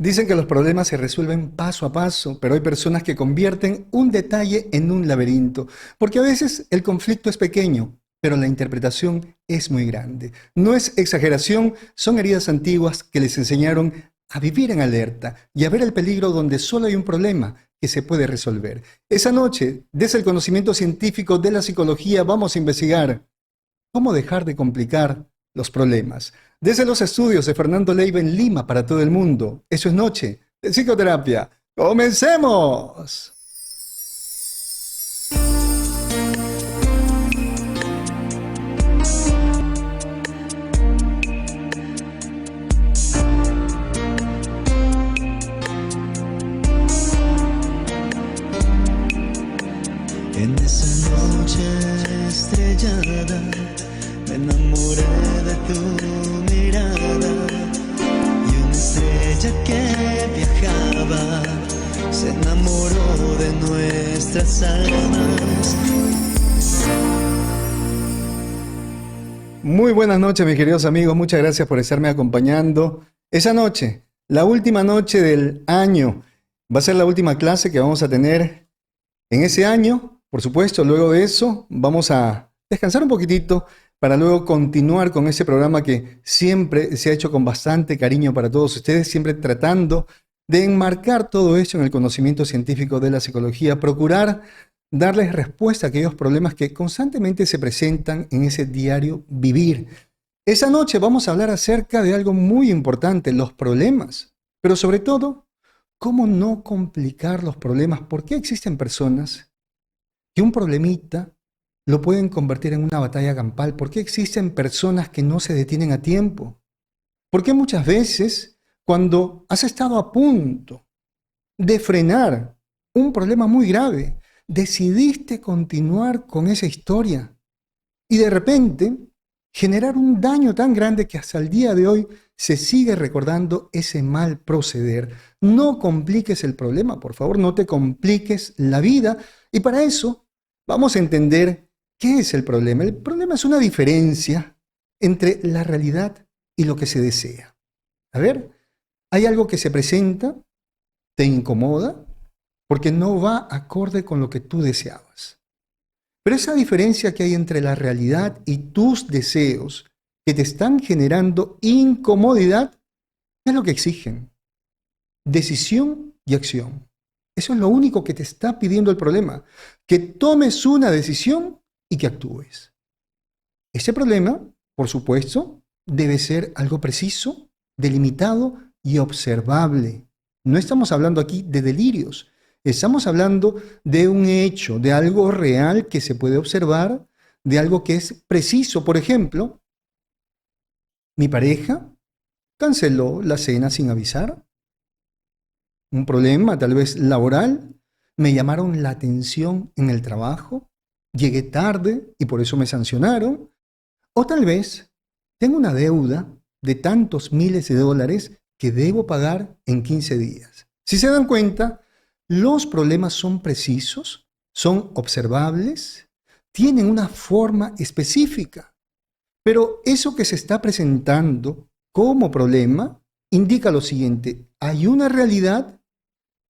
Dicen que los problemas se resuelven paso a paso, pero hay personas que convierten un detalle en un laberinto, porque a veces el conflicto es pequeño, pero la interpretación es muy grande. No es exageración, son heridas antiguas que les enseñaron a vivir en alerta y a ver el peligro donde solo hay un problema que se puede resolver. Esa noche, desde el conocimiento científico de la psicología, vamos a investigar cómo dejar de complicar los problemas. Desde los estudios de Fernando Leiva en Lima para todo el mundo. Eso es Noche de Psicoterapia. ¡Comencemos! En esa noche estrellada me enamoré de tu mirada y una estrella que viajaba se enamoró de nuestras almas. Muy buenas noches, mis queridos amigos. Muchas gracias por estarme acompañando. Esa noche, la última noche del año, va a ser la última clase que vamos a tener en ese año. Por supuesto, luego de eso vamos a descansar un poquitito para luego continuar con ese programa que siempre se ha hecho con bastante cariño para todos ustedes, siempre tratando de enmarcar todo eso en el conocimiento científico de la psicología, procurar darles respuesta a aquellos problemas que constantemente se presentan en ese diario vivir. Esa noche vamos a hablar acerca de algo muy importante, los problemas, pero sobre todo, cómo no complicar los problemas. ¿Por qué existen personas que un problemita lo pueden convertir en una batalla campal? ¿Por qué existen personas que no se detienen a tiempo? ¿Por qué muchas veces cuando has estado a punto de frenar un problema muy grave, decidiste continuar con esa historia y de repente generar un daño tan grande que hasta el día de hoy se sigue recordando ese mal proceder? No compliques el problema, por favor, no te compliques la vida. Y para eso vamos a entender qué es el problema. El problema es una diferencia entre la realidad y lo que se desea. A ver, hay algo que se presenta, te incomoda, porque no va acorde con lo que tú deseabas. Pero esa diferencia que hay entre la realidad y tus deseos que te están generando incomodidad es lo que exigen. Decisión y acción. Eso es lo único que te está pidiendo el problema. Que tomes una decisión y que actúes. Ese problema, por supuesto, debe ser algo preciso, delimitado y observable. No estamos hablando aquí de delirios. Estamos hablando de un hecho, de algo real que se puede observar, de algo que es preciso. Por ejemplo, mi pareja canceló la cena sin avisar. Un problema tal vez laboral. Me llamaron la atención en el trabajo. Llegué tarde y por eso me sancionaron. O tal vez tengo una deuda de tantos miles de dólares que debo pagar en 15 días. Si se dan cuenta, los problemas son precisos, son observables, tienen una forma específica. Pero eso que se está presentando como problema indica lo siguiente: hay una realidad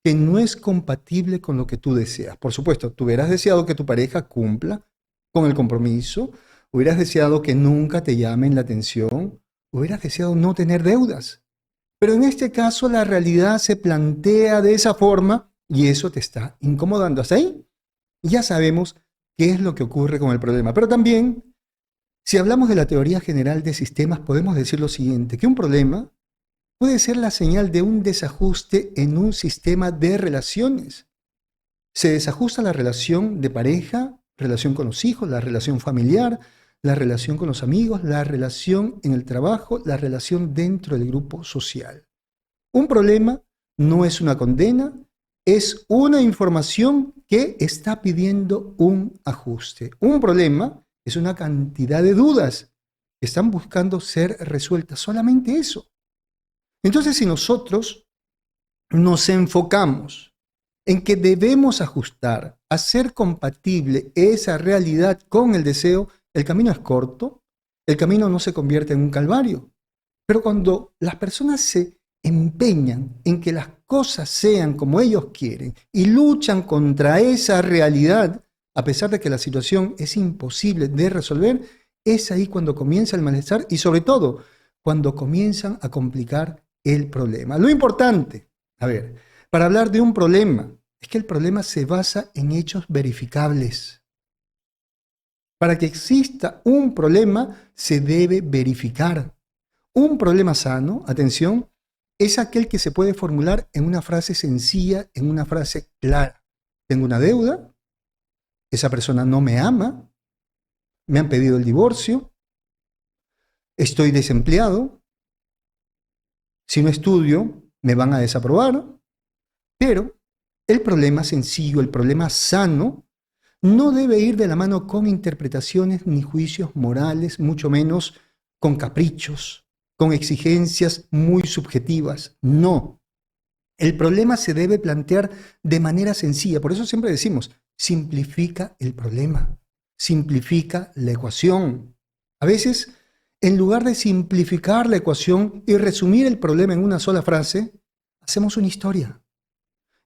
que no es compatible con lo que tú deseas. Por supuesto, tú hubieras deseado que tu pareja cumpla con el compromiso, hubieras deseado que nunca te llamen la atención, hubieras deseado no tener deudas. Pero en este caso la realidad se plantea de esa forma y eso te está incomodando. Hasta ahí ya sabemos qué es lo que ocurre con el problema. Pero también, si hablamos de la teoría general de sistemas, podemos decir lo siguiente: que un problema puede ser la señal de un desajuste en un sistema de relaciones. Se desajusta la relación de pareja, relación con los hijos, la relación familiar, la relación con los amigos, la relación en el trabajo, la relación dentro del grupo social. Un problema no es una condena, es una información que está pidiendo un ajuste. Un problema es una cantidad de dudas que están buscando ser resueltas, solamente eso. Entonces, si nosotros nos enfocamos en que debemos ajustar, hacer compatible esa realidad con el deseo, el camino es corto, el camino no se convierte en un calvario. Pero cuando las personas se empeñan en que las cosas sean como ellos quieren y luchan contra esa realidad, a pesar de que la situación es imposible de resolver, es ahí cuando comienza el malestar y sobre todo cuando comienzan a complicar el problema. Lo importante, a ver, para hablar de un problema, es que el problema se basa en hechos verificables. Para que exista un problema, se debe verificar. Un problema sano, atención, es aquel que se puede formular en una frase sencilla, en una frase clara. Tengo una deuda, esa persona no me ama, me han pedido el divorcio, estoy desempleado, si no estudio me van a desaprobar, pero el problema sencillo, el problema sano, no debe ir de la mano con interpretaciones ni juicios morales, mucho menos con caprichos, con exigencias muy subjetivas. No. El problema se debe plantear de manera sencilla. Por eso siempre decimos, simplifica el problema, simplifica la ecuación. A veces, en lugar de simplificar la ecuación y resumir el problema en una sola frase, hacemos una historia.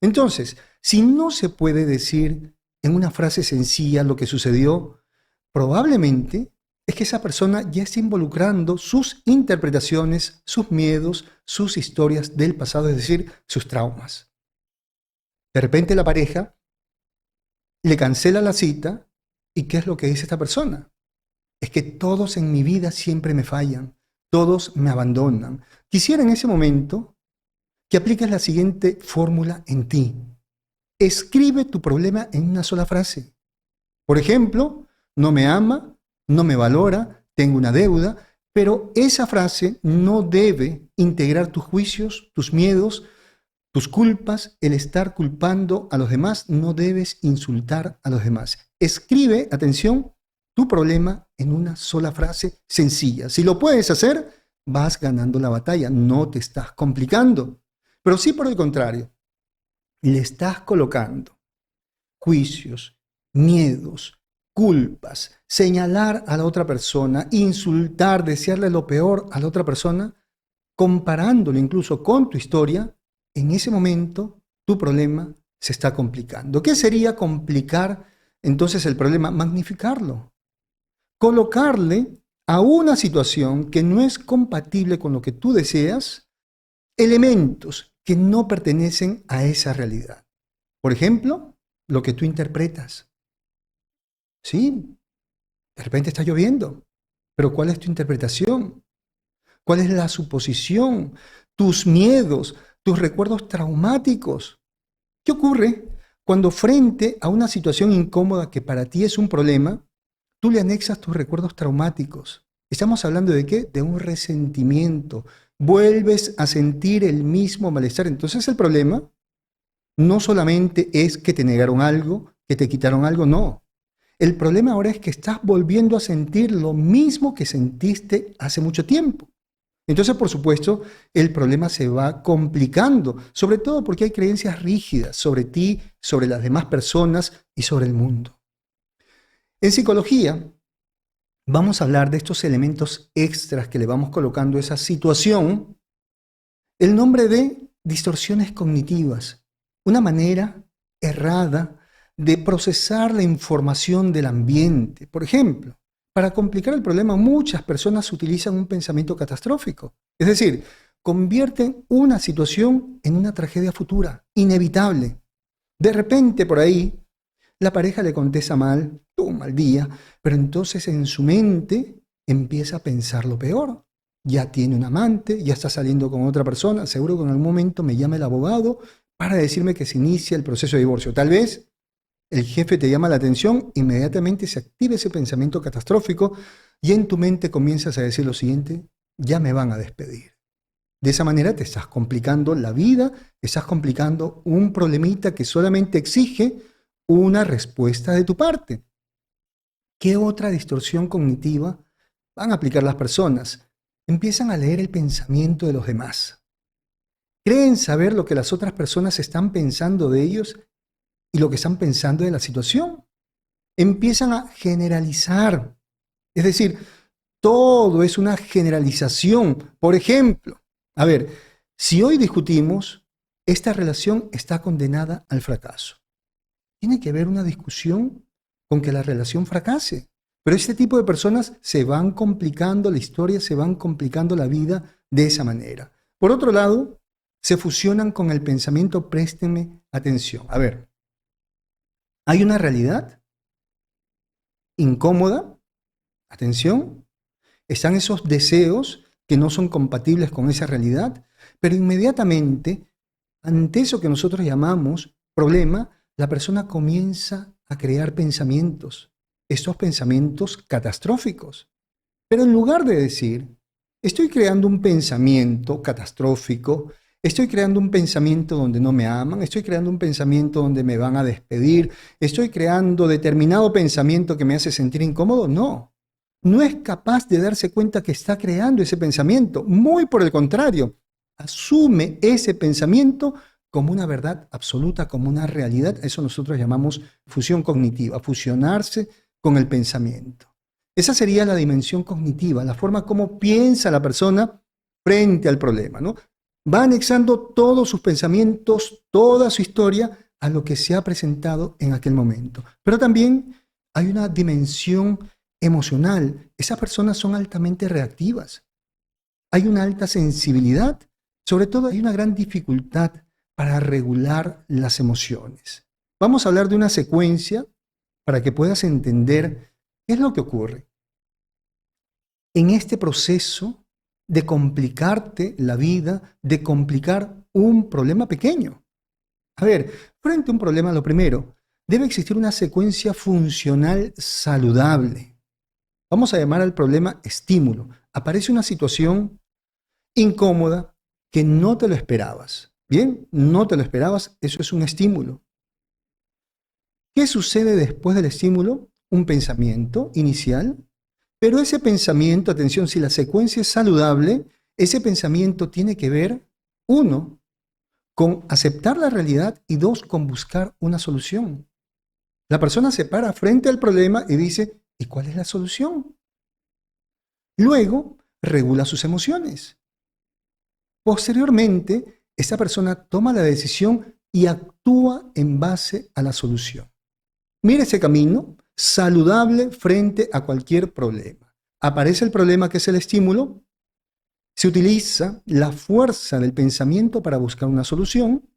Entonces, si no se puede decir en una frase sencilla lo que sucedió, probablemente es que esa persona ya está involucrando sus interpretaciones, sus miedos, sus historias del pasado, es decir, sus traumas. De repente la pareja le cancela la cita y ¿qué es lo que dice esta persona? Es que todos en mi vida siempre me fallan, todos me abandonan. Quisiera en ese momento que apliques la siguiente fórmula en ti. Escribe tu problema en una sola frase. Por ejemplo, no me ama, no me valora, tengo una deuda, pero esa frase no debe integrar tus juicios, tus miedos, tus culpas, el estar culpando a los demás. No debes insultar a los demás. Escribe, atención, tu problema en una sola frase sencilla. Si lo puedes hacer, vas ganando la batalla, no te estás complicando. Pero sí, por el contrario, le estás colocando juicios, miedos, culpas, señalar a la otra persona, insultar, desearle lo peor a la otra persona, comparándolo incluso con tu historia, en ese momento tu problema se está complicando. ¿Qué sería complicar entonces el problema? Magnificarlo. Colocarle a una situación que no es compatible con lo que tú deseas, elementos que no pertenecen a esa realidad. Por ejemplo, lo que tú interpretas. Sí, de repente está lloviendo, pero ¿cuál es tu interpretación? ¿Cuál es la suposición? Tus miedos, tus recuerdos traumáticos. ¿Qué ocurre cuando frente a una situación incómoda que para ti es un problema, tú le anexas tus recuerdos traumáticos? ¿Estamos hablando de qué? De un resentimiento. Vuelves a sentir el mismo malestar. Entonces el problema no solamente es que te negaron algo, que te quitaron algo, no. El problema ahora es que estás volviendo a sentir lo mismo que sentiste hace mucho tiempo. Entonces, por supuesto, el problema se va complicando, sobre todo porque hay creencias rígidas sobre ti, sobre las demás personas y sobre el mundo. En psicología, vamos a hablar de estos elementos extras que le vamos colocando a esa situación, el nombre de distorsiones cognitivas, una manera errada de procesar la información del ambiente. Por ejemplo, para complicar el problema, muchas personas utilizan un pensamiento catastrófico. Es decir, convierten una situación en una tragedia futura, inevitable. De repente, por ahí, la pareja le contesta mal, tuvo un mal día, pero entonces en su mente empieza a pensar lo peor. Ya tiene un amante, ya está saliendo con otra persona, seguro que en algún momento me llama el abogado para decirme que se inicia el proceso de divorcio. Tal vez el jefe te llama la atención, inmediatamente se activa ese pensamiento catastrófico y en tu mente comienzas a decir lo siguiente: ya me van a despedir. De esa manera te estás complicando la vida, estás complicando un problemita que solamente exige una respuesta de tu parte. ¿Qué otra distorsión cognitiva van a aplicar las personas? Empiezan a leer el pensamiento de los demás. Creen saber lo que las otras personas están pensando de ellos y lo que están pensando de la situación. Empiezan a generalizar. Es decir, todo es una generalización. Por ejemplo, a ver, Si hoy discutimos, esta relación está condenada al fracaso. Tiene que haber una discusión con que la relación fracase. Pero este tipo de personas se van complicando la historia, se van complicando la vida de esa manera. Por otro lado, se fusionan con el pensamiento, préstenme atención. A ver, hay una realidad incómoda, atención, están esos deseos que no son compatibles con esa realidad, pero inmediatamente, ante eso que nosotros llamamos problema, la persona comienza a crear pensamientos, estos pensamientos catastróficos. Pero en lugar de decir, estoy creando un pensamiento catastrófico, estoy creando un pensamiento donde no me aman, estoy creando un pensamiento donde me van a despedir, estoy creando determinado pensamiento que me hace sentir incómodo, no es capaz de darse cuenta que está creando ese pensamiento. Muy por el contrario, asume ese pensamiento como una verdad absoluta, como una realidad. Eso nosotros llamamos fusión cognitiva, fusionarse con el pensamiento. Esa sería la dimensión cognitiva, la forma como piensa la persona frente al problema, ¿no? Va anexando todos sus pensamientos, toda su historia a lo que se ha presentado en aquel momento. Pero también hay una dimensión emocional. Esas personas son altamente reactivas. Hay una alta sensibilidad. Sobre todo hay una gran dificultad para regular las emociones. Vamos a hablar de una secuencia para que puedas entender qué es lo que ocurre en este proceso de complicarte la vida, de complicar un problema pequeño. A ver, frente a un problema, lo primero, debe existir una secuencia funcional saludable. Vamos a llamar al problema estímulo. Aparece una situación incómoda que no te lo esperabas. Bien, no te lo esperabas, eso es un estímulo. ¿Qué sucede después del estímulo? Un pensamiento inicial, pero ese pensamiento, atención, si la secuencia es saludable, ese pensamiento tiene que ver, uno, con aceptar la realidad y dos, con buscar una solución. La persona se para frente al problema y dice, ¿y cuál es la solución? Luego, regula sus emociones. Posteriormente, esa persona toma la decisión y actúa en base a la solución. Mira ese camino saludable frente a cualquier problema. Aparece el problema que es el estímulo, se utiliza la fuerza del pensamiento para buscar una solución,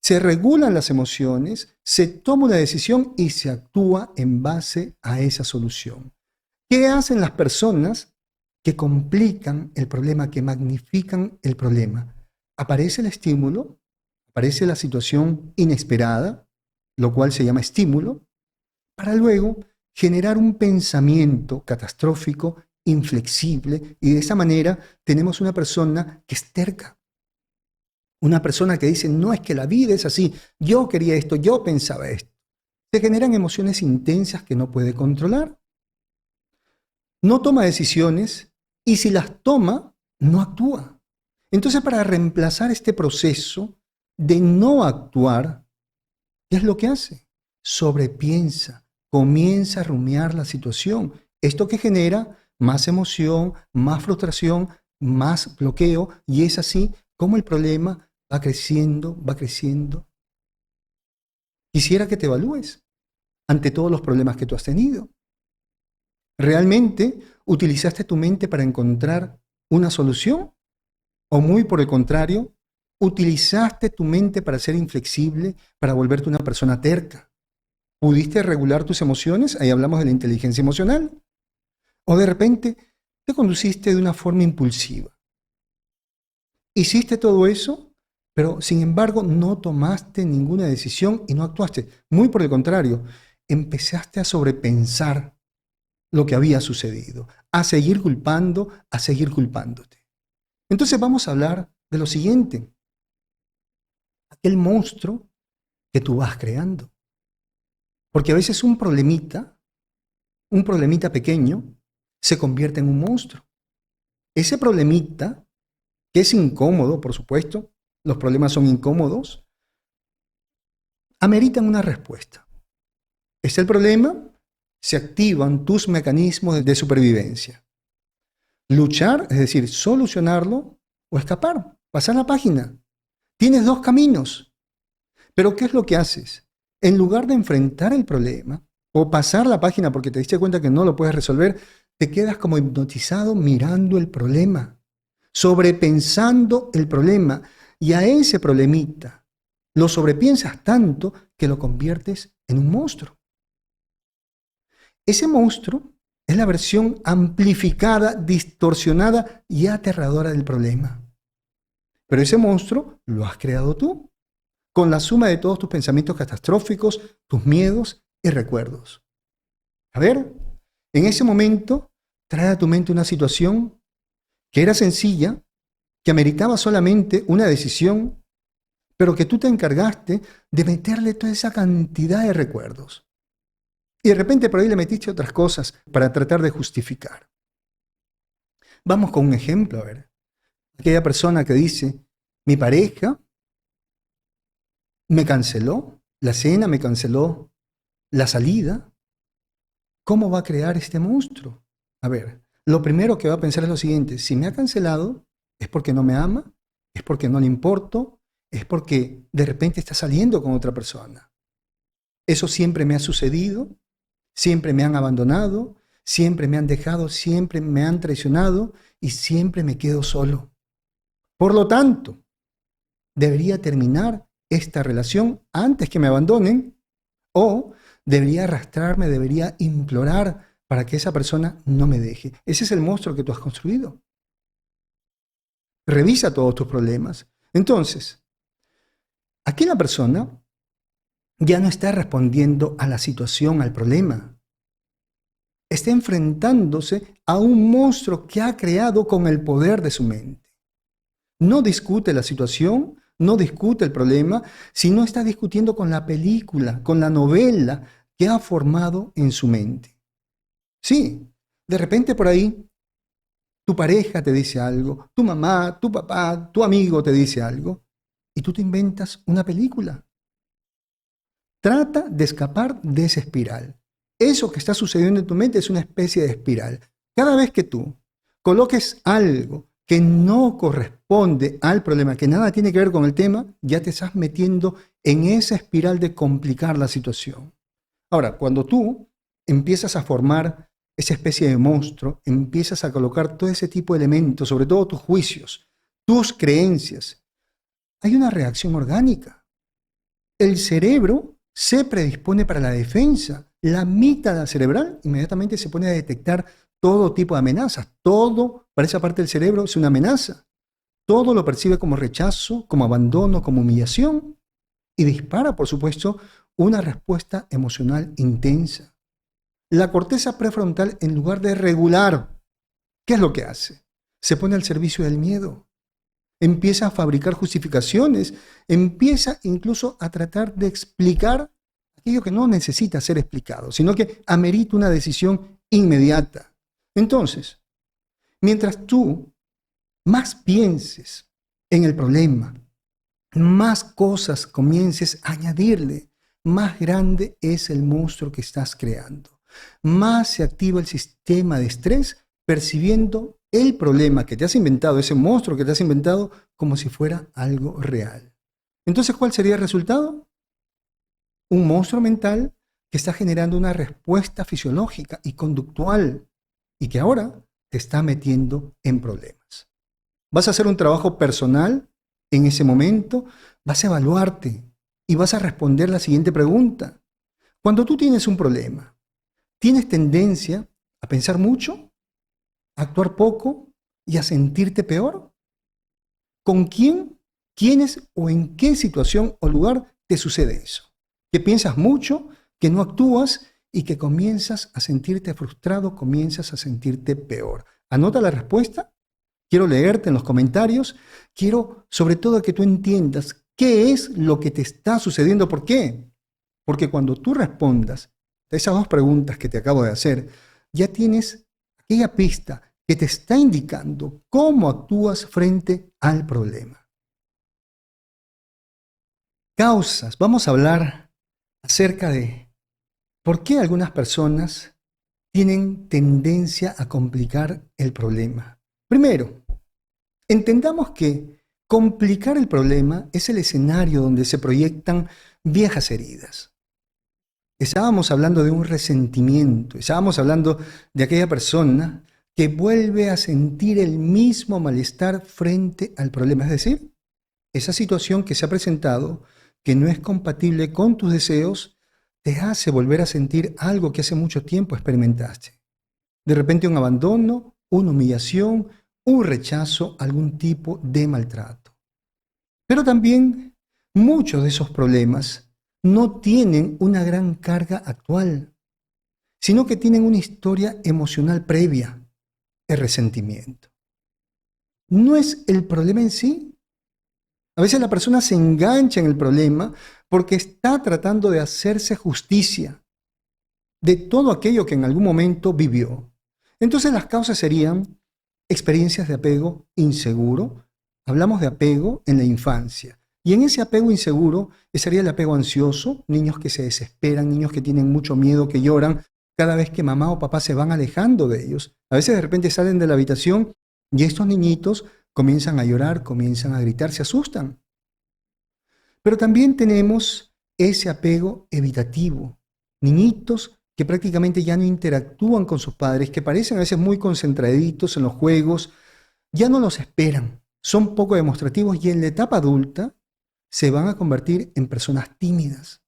se regulan las emociones, se toma una decisión y se actúa en base a esa solución. ¿Qué hacen las personas que complican el problema, que magnifican el problema? Aparece el estímulo, aparece la situación inesperada, lo cual se llama estímulo, para luego generar un pensamiento catastrófico, inflexible, y de esa manera tenemos una persona que es terca. Una persona que dice, no es que la vida es así, yo quería esto, yo pensaba esto. Se generan emociones intensas que no puede controlar. No toma decisiones y si las toma, no actúa. Entonces, para reemplazar este proceso de no actuar, ¿qué es lo que hace? Sobrepiensa, comienza a rumiar la situación. Esto que genera más emoción, más frustración, más bloqueo, y es así como el problema va creciendo, va creciendo. Quisiera que te evalúes ante todos los problemas que tú has tenido. ¿Realmente utilizaste tu mente para encontrar una solución? ¿O muy por el contrario, utilizaste tu mente para ser inflexible, para volverte una persona terca? ¿Pudiste regular tus emociones? Ahí hablamos de la inteligencia emocional. ¿O de repente te conduciste de una forma impulsiva? Hiciste todo eso, pero sin embargo no tomaste ninguna decisión y no actuaste. Muy por el contrario, empezaste a sobrepensar lo que había sucedido, a seguir culpando, a seguir culpándote. Entonces vamos a hablar de lo siguiente. Aquel monstruo que tú vas creando. Porque a veces un problemita pequeño, se convierte en un monstruo. Ese problemita, que es incómodo, por supuesto, los problemas son incómodos, ameritan una respuesta. Es el problema, se activan tus mecanismos de supervivencia. Luchar, es decir, solucionarlo o escapar. pasar la página. Tienes dos caminos. Pero ¿qué es lo que haces? En lugar de enfrentar el problema o pasar la página porque te diste cuenta que no lo puedes resolver, te quedas como hipnotizado mirando el problema, sobrepensando el problema, y a ese problemita lo sobrepiensas tanto que lo conviertes en un monstruo. Ese monstruo es la versión amplificada, distorsionada y aterradora del problema. Pero ese monstruo lo has creado tú, con la suma de todos tus pensamientos catastróficos, tus miedos y recuerdos. A ver, en ese momento, trae a tu mente una situación que era sencilla, que ameritaba solamente una decisión, pero que tú te encargaste de meterle toda esa cantidad de recuerdos. Y de repente por ahí le metiste otras cosas para tratar de justificar. Vamos con un ejemplo, a ver. Aquella persona que dice, mi pareja me canceló la cena, me canceló la salida. ¿Cómo va a crear este monstruo? A ver, lo primero que va a pensar es lo siguiente: si me ha cancelado, es porque no me ama, es porque no le importo, es porque de repente está saliendo con otra persona. Eso siempre me ha sucedido, siempre me han abandonado, siempre me han dejado, siempre me han traicionado y siempre me quedo solo. Por lo tanto, debería terminar esta relación antes que me abandonen, o debería arrastrarme, debería implorar para que esa persona no me deje. Ese es el monstruo que tú has construido. Revisa todos tus problemas. Entonces, aquí la persona ya no está respondiendo a la situación, al problema. Está enfrentándose a un monstruo que ha creado con el poder de su mente. No discute la situación, no discute el problema, sino está discutiendo con la película, con la novela que ha formado en su mente. Sí, de repente por ahí tu pareja te dice algo, tu mamá, tu papá, tu amigo te dice algo, y tú te inventas una película. Trata de escapar de esa espiral. Eso que está sucediendo en tu mente es una especie de espiral. Cada vez que tú coloques algo que no corresponde al problema, que nada tiene que ver con el tema, ya te estás metiendo en esa espiral de complicar la situación. Ahora, cuando tú empiezas a formar esa especie de monstruo, empiezas a colocar todo ese tipo de elementos, sobre todo tus juicios, tus creencias, hay una reacción orgánica. El cerebro se predispone para la defensa. La amígdala cerebral inmediatamente se pone a detectar todo tipo de amenazas. Todo para esa parte del cerebro es una amenaza. Todo lo percibe como rechazo, como abandono, como humillación, y dispara, por supuesto, una respuesta emocional intensa. La corteza prefrontal, en lugar de regular, ¿qué es lo que hace? Se pone al servicio del miedo. Empieza a fabricar justificaciones, empieza incluso a tratar de explicar aquello que no necesita ser explicado, sino que amerita una decisión inmediata. Entonces, mientras tú más pienses en el problema, más cosas comiences a añadirle, más grande es el monstruo que estás creando. Más se activa el sistema de estrés percibiendo el problema que te has inventado, ese monstruo que te has inventado, como si fuera algo real. Entonces, ¿cuál sería el resultado? Un monstruo mental que está generando una respuesta fisiológica y conductual y que ahora te está metiendo en problemas. Vas a hacer un trabajo personal en ese momento, vas a evaluarte y vas a responder la siguiente pregunta. Cuando tú tienes un problema, ¿tienes tendencia a pensar mucho, a actuar poco y a sentirte peor? ¿Con quién, quiénes o en qué situación o lugar te sucede eso? Que piensas mucho, que no actúas y que comienzas a sentirte frustrado, comienzas a sentirte peor. Anota la respuesta. Quiero leerte en los comentarios. Quiero sobre todo que tú entiendas qué es lo que te está sucediendo. ¿Por qué? Porque cuando tú respondas a esas dos preguntas que te acabo de hacer, ya tienes aquella pista que te está indicando cómo actúas frente al problema. Causas. Vamos a hablar acerca de por qué algunas personas tienen tendencia a complicar el problema. Primero, entendamos que Complicar el problema es el escenario donde se proyectan viejas heridas. Estábamos hablando de un resentimiento, estábamos hablando de aquella persona que vuelve a sentir el mismo malestar frente al problema, es decir, esa situación que se ha presentado, que no es compatible con tus deseos, te hace volver a sentir algo que hace mucho tiempo experimentaste. De repente un abandono, una humillación, un rechazo, algún tipo de maltrato. Pero también muchos de esos problemas no tienen una gran carga actual, sino que tienen una historia emocional previa, el resentimiento. No es el problema en sí. A veces la persona se engancha en el problema porque está tratando de hacerse justicia de todo aquello que en algún momento vivió. Entonces las causas serían experiencias de apego inseguro. Hablamos de apego en la infancia. Y en ese apego inseguro estaría el apego ansioso, niños que se desesperan, niños que tienen mucho miedo, que lloran cada vez que mamá o papá se van alejando de ellos. A veces de repente salen de la habitación y estos niñitos comienzan a llorar, comienzan a gritar, se asustan. Pero también tenemos ese apego evitativo. Niñitos que prácticamente ya no interactúan con sus padres, que parecen a veces muy concentraditos en los juegos, ya no los esperan, son poco demostrativos y en la etapa adulta se van a convertir en personas tímidas.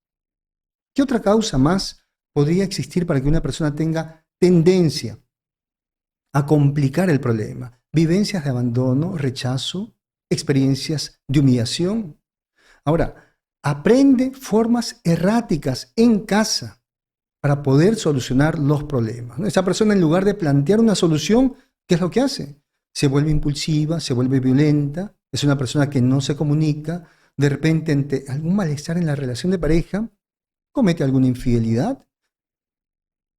¿Qué otra causa más podría existir para que una persona tenga tendencia a complicar el problema? Vivencias de abandono, rechazo, experiencias de humillación. Ahora, aprende formas erráticas en casa para poder solucionar los problemas. Esa persona, en lugar de plantear una solución, ¿qué es lo que hace? Se vuelve impulsiva, se vuelve violenta, es una persona que no se comunica, de repente ante algún malestar en la relación de pareja, comete alguna infidelidad.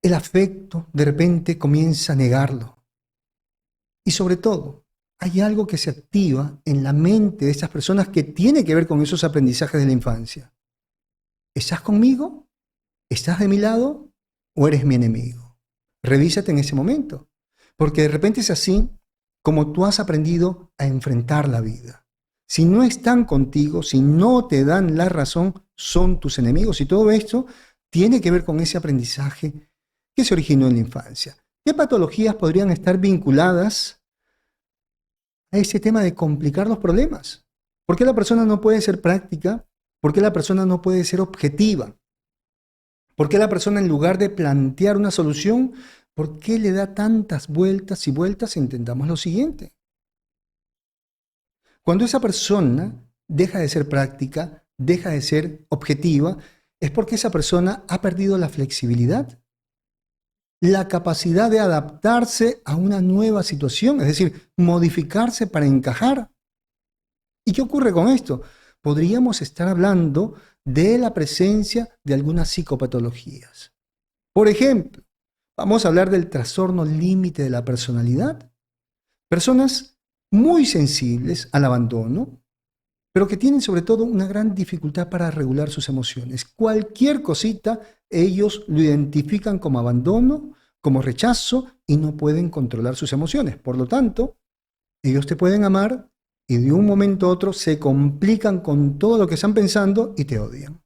El afecto de repente comienza a negarlo. Y sobre todo, hay algo que se activa en la mente de estas personas que tiene que ver con esos aprendizajes de la infancia. ¿Estás conmigo? ¿Estás de mi lado? ¿O eres mi enemigo? Revísate en ese momento, porque de repente es así como tú has aprendido a enfrentar la vida. Si no están contigo, si no te dan la razón, son tus enemigos. Y todo esto tiene que ver con ese aprendizaje que se originó en la infancia. ¿Qué patologías podrían estar vinculadas a ese tema de complicar los problemas? ¿Por qué la persona no puede ser práctica? ¿Por qué la persona no puede ser objetiva? ¿Por qué la persona, en lugar de plantear una solución, por qué le da tantas vueltas y vueltas? Intentamos lo siguiente. Cuando esa persona deja de ser práctica, deja de ser objetiva, es porque esa persona ha perdido la flexibilidad, la capacidad de adaptarse a una nueva situación, es decir, modificarse para encajar. ¿Y qué ocurre con esto? Podríamos estar hablando de la presencia de algunas psicopatologías. Por ejemplo, vamos a hablar del trastorno límite de la personalidad. Personas muy sensibles al abandono, pero que tienen sobre todo una gran dificultad para regular sus emociones. Cualquier cosita, ellos lo identifican como abandono, como rechazo y no pueden controlar sus emociones. Por lo tanto, ellos te pueden amar y de un momento a otro se complican con todo lo que están pensando y te odian.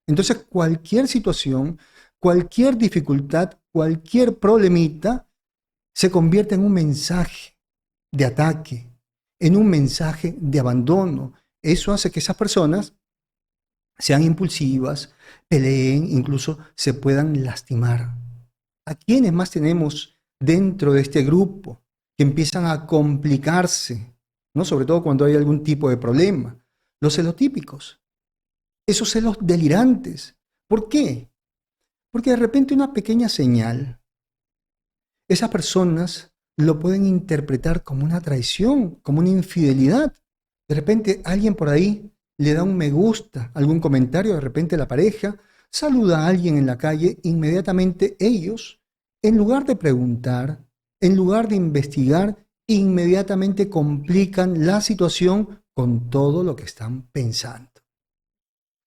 Entonces, cualquier situación, cualquier dificultad, cualquier problemita se convierte en un mensaje de ataque, en un mensaje de abandono. Eso hace que esas personas sean impulsivas, peleen, incluso se puedan lastimar. ¿A quiénes más tenemos dentro de este grupo que empiezan a complicarse, ¿no? Sobre todo cuando hay algún tipo de problema? Los celotípicos, esos celos delirantes. ¿Por qué? Porque de repente una pequeña señal, esas personas lo pueden interpretar como una traición, como una infidelidad. De repente alguien por ahí le da un me gusta, algún comentario, de repente la pareja saluda a alguien en la calle, inmediatamente ellos, en lugar de preguntar, en lugar de investigar, inmediatamente complican la situación con todo lo que están pensando.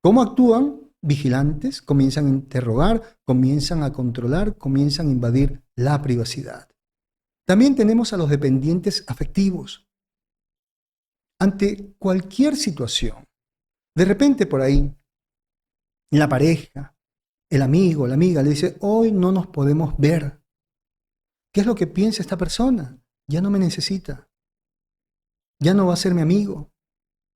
¿Cómo actúan? Vigilantes, comienzan a interrogar, comienzan a controlar, comienzan a invadir la privacidad. También tenemos a los dependientes afectivos. ante cualquier situación. De repente por ahí, la pareja, el amigo, la amiga le dice, hoy no nos podemos ver. ¿Qué es lo que piensa esta persona? Ya no me necesita. Ya no va a ser mi amigo.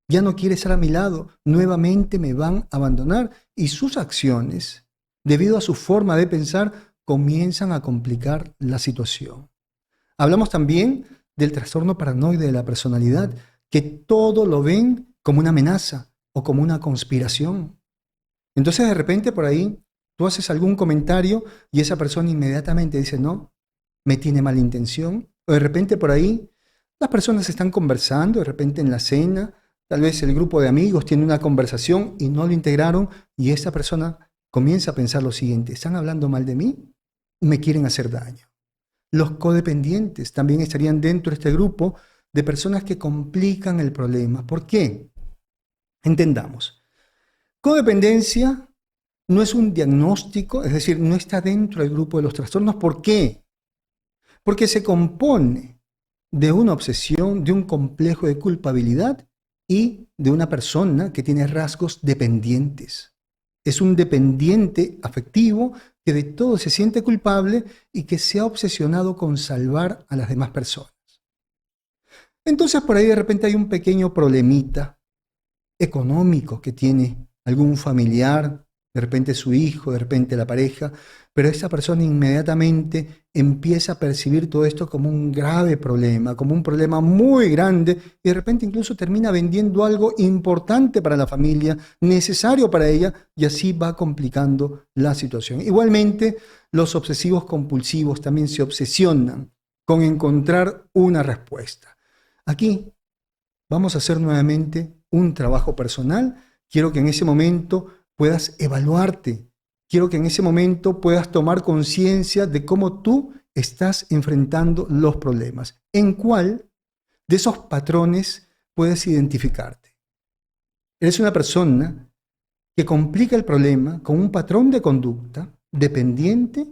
Ya no quiere estar a mi lado. Nuevamente me van a abandonar. Y sus acciones, debido a su forma de pensar, comienzan a complicar la situación. Hablamos también del trastorno paranoide de la personalidad, que todo lo ven como una amenaza o como una conspiración. Entonces de repente por ahí tú haces algún comentario y esa persona inmediatamente dice, no, me tiene mala intención. O de repente por ahí las personas están conversando, de repente en la cena, tal vez el grupo de amigos tiene una conversación y no lo integraron y esa persona comienza a pensar lo siguiente, ¿están hablando mal de mí? Me quieren hacer daño. Los codependientes también estarían dentro de este grupo de personas que complican el problema. ¿Por qué? Entendamos. Codependencia no es un diagnóstico, es decir, no está dentro del grupo de los trastornos. ¿Por qué? Porque se compone de una obsesión, de un complejo de culpabilidad y de una persona que tiene rasgos dependientes. Es un dependiente afectivo que de todo se siente culpable y que se ha obsesionado con salvar a las demás personas. Entonces por ahí de repente hay un pequeño problemita económico que tiene algún familiar, de repente su hijo, de repente la pareja, pero esa persona inmediatamente empieza a percibir todo esto como un grave problema, como un problema muy grande, y de repente incluso termina vendiendo algo importante para la familia, necesario para ella, y así va complicando la situación. Igualmente, los obsesivos compulsivos también se obsesionan con encontrar una respuesta. Aquí vamos a hacer nuevamente un trabajo personal. Quiero que en ese momento puedas evaluarte. Quiero que en ese momento puedas tomar conciencia de cómo tú estás enfrentando los problemas. ¿En cuál de esos patrones puedes identificarte? Eres una persona que complica el problema con un patrón de conducta dependiente,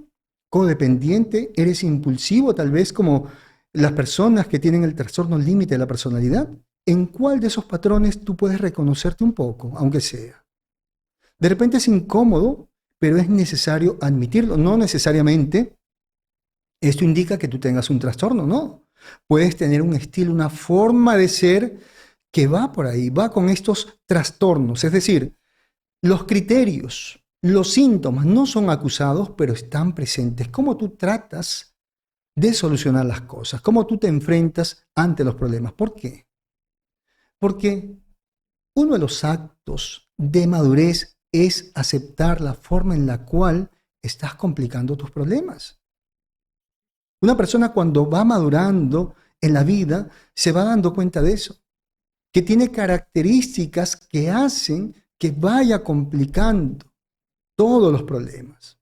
codependiente, eres impulsivo, tal vez como las personas que tienen el trastorno límite de la personalidad. ¿En cuál de esos patrones tú puedes reconocerte un poco, aunque sea? De repente es incómodo, pero es necesario admitirlo. No necesariamente esto indica que tú tengas un trastorno, no. Puedes tener un estilo, una forma de ser que va por ahí, va con estos trastornos. Es decir, los criterios, los síntomas no son acusados, pero están presentes. ¿Cómo tú tratas de solucionar las cosas? ¿Cómo tú te enfrentas ante los problemas? ¿Por qué? Porque uno de los actos de madurez es aceptar la forma en la cual estás complicando tus problemas. Una persona cuando va madurando en la vida se va dando cuenta de eso, que tiene características que hacen que vaya complicando todos los problemas.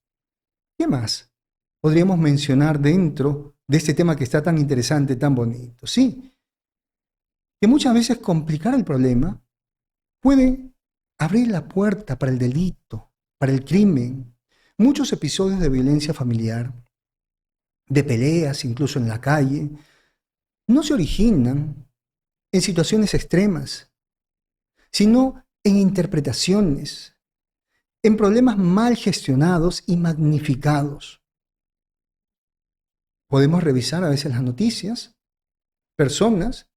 ¿Qué más podríamos mencionar dentro de este tema que está tan interesante, tan bonito? Sí, que muchas veces complicar el problema puede abrir la puerta para el delito, para el crimen. Muchos episodios de violencia familiar, de peleas incluso en la calle, no se originan en situaciones extremas, sino en interpretaciones, en problemas mal gestionados y magnificados. Podemos revisar a veces las noticias, personas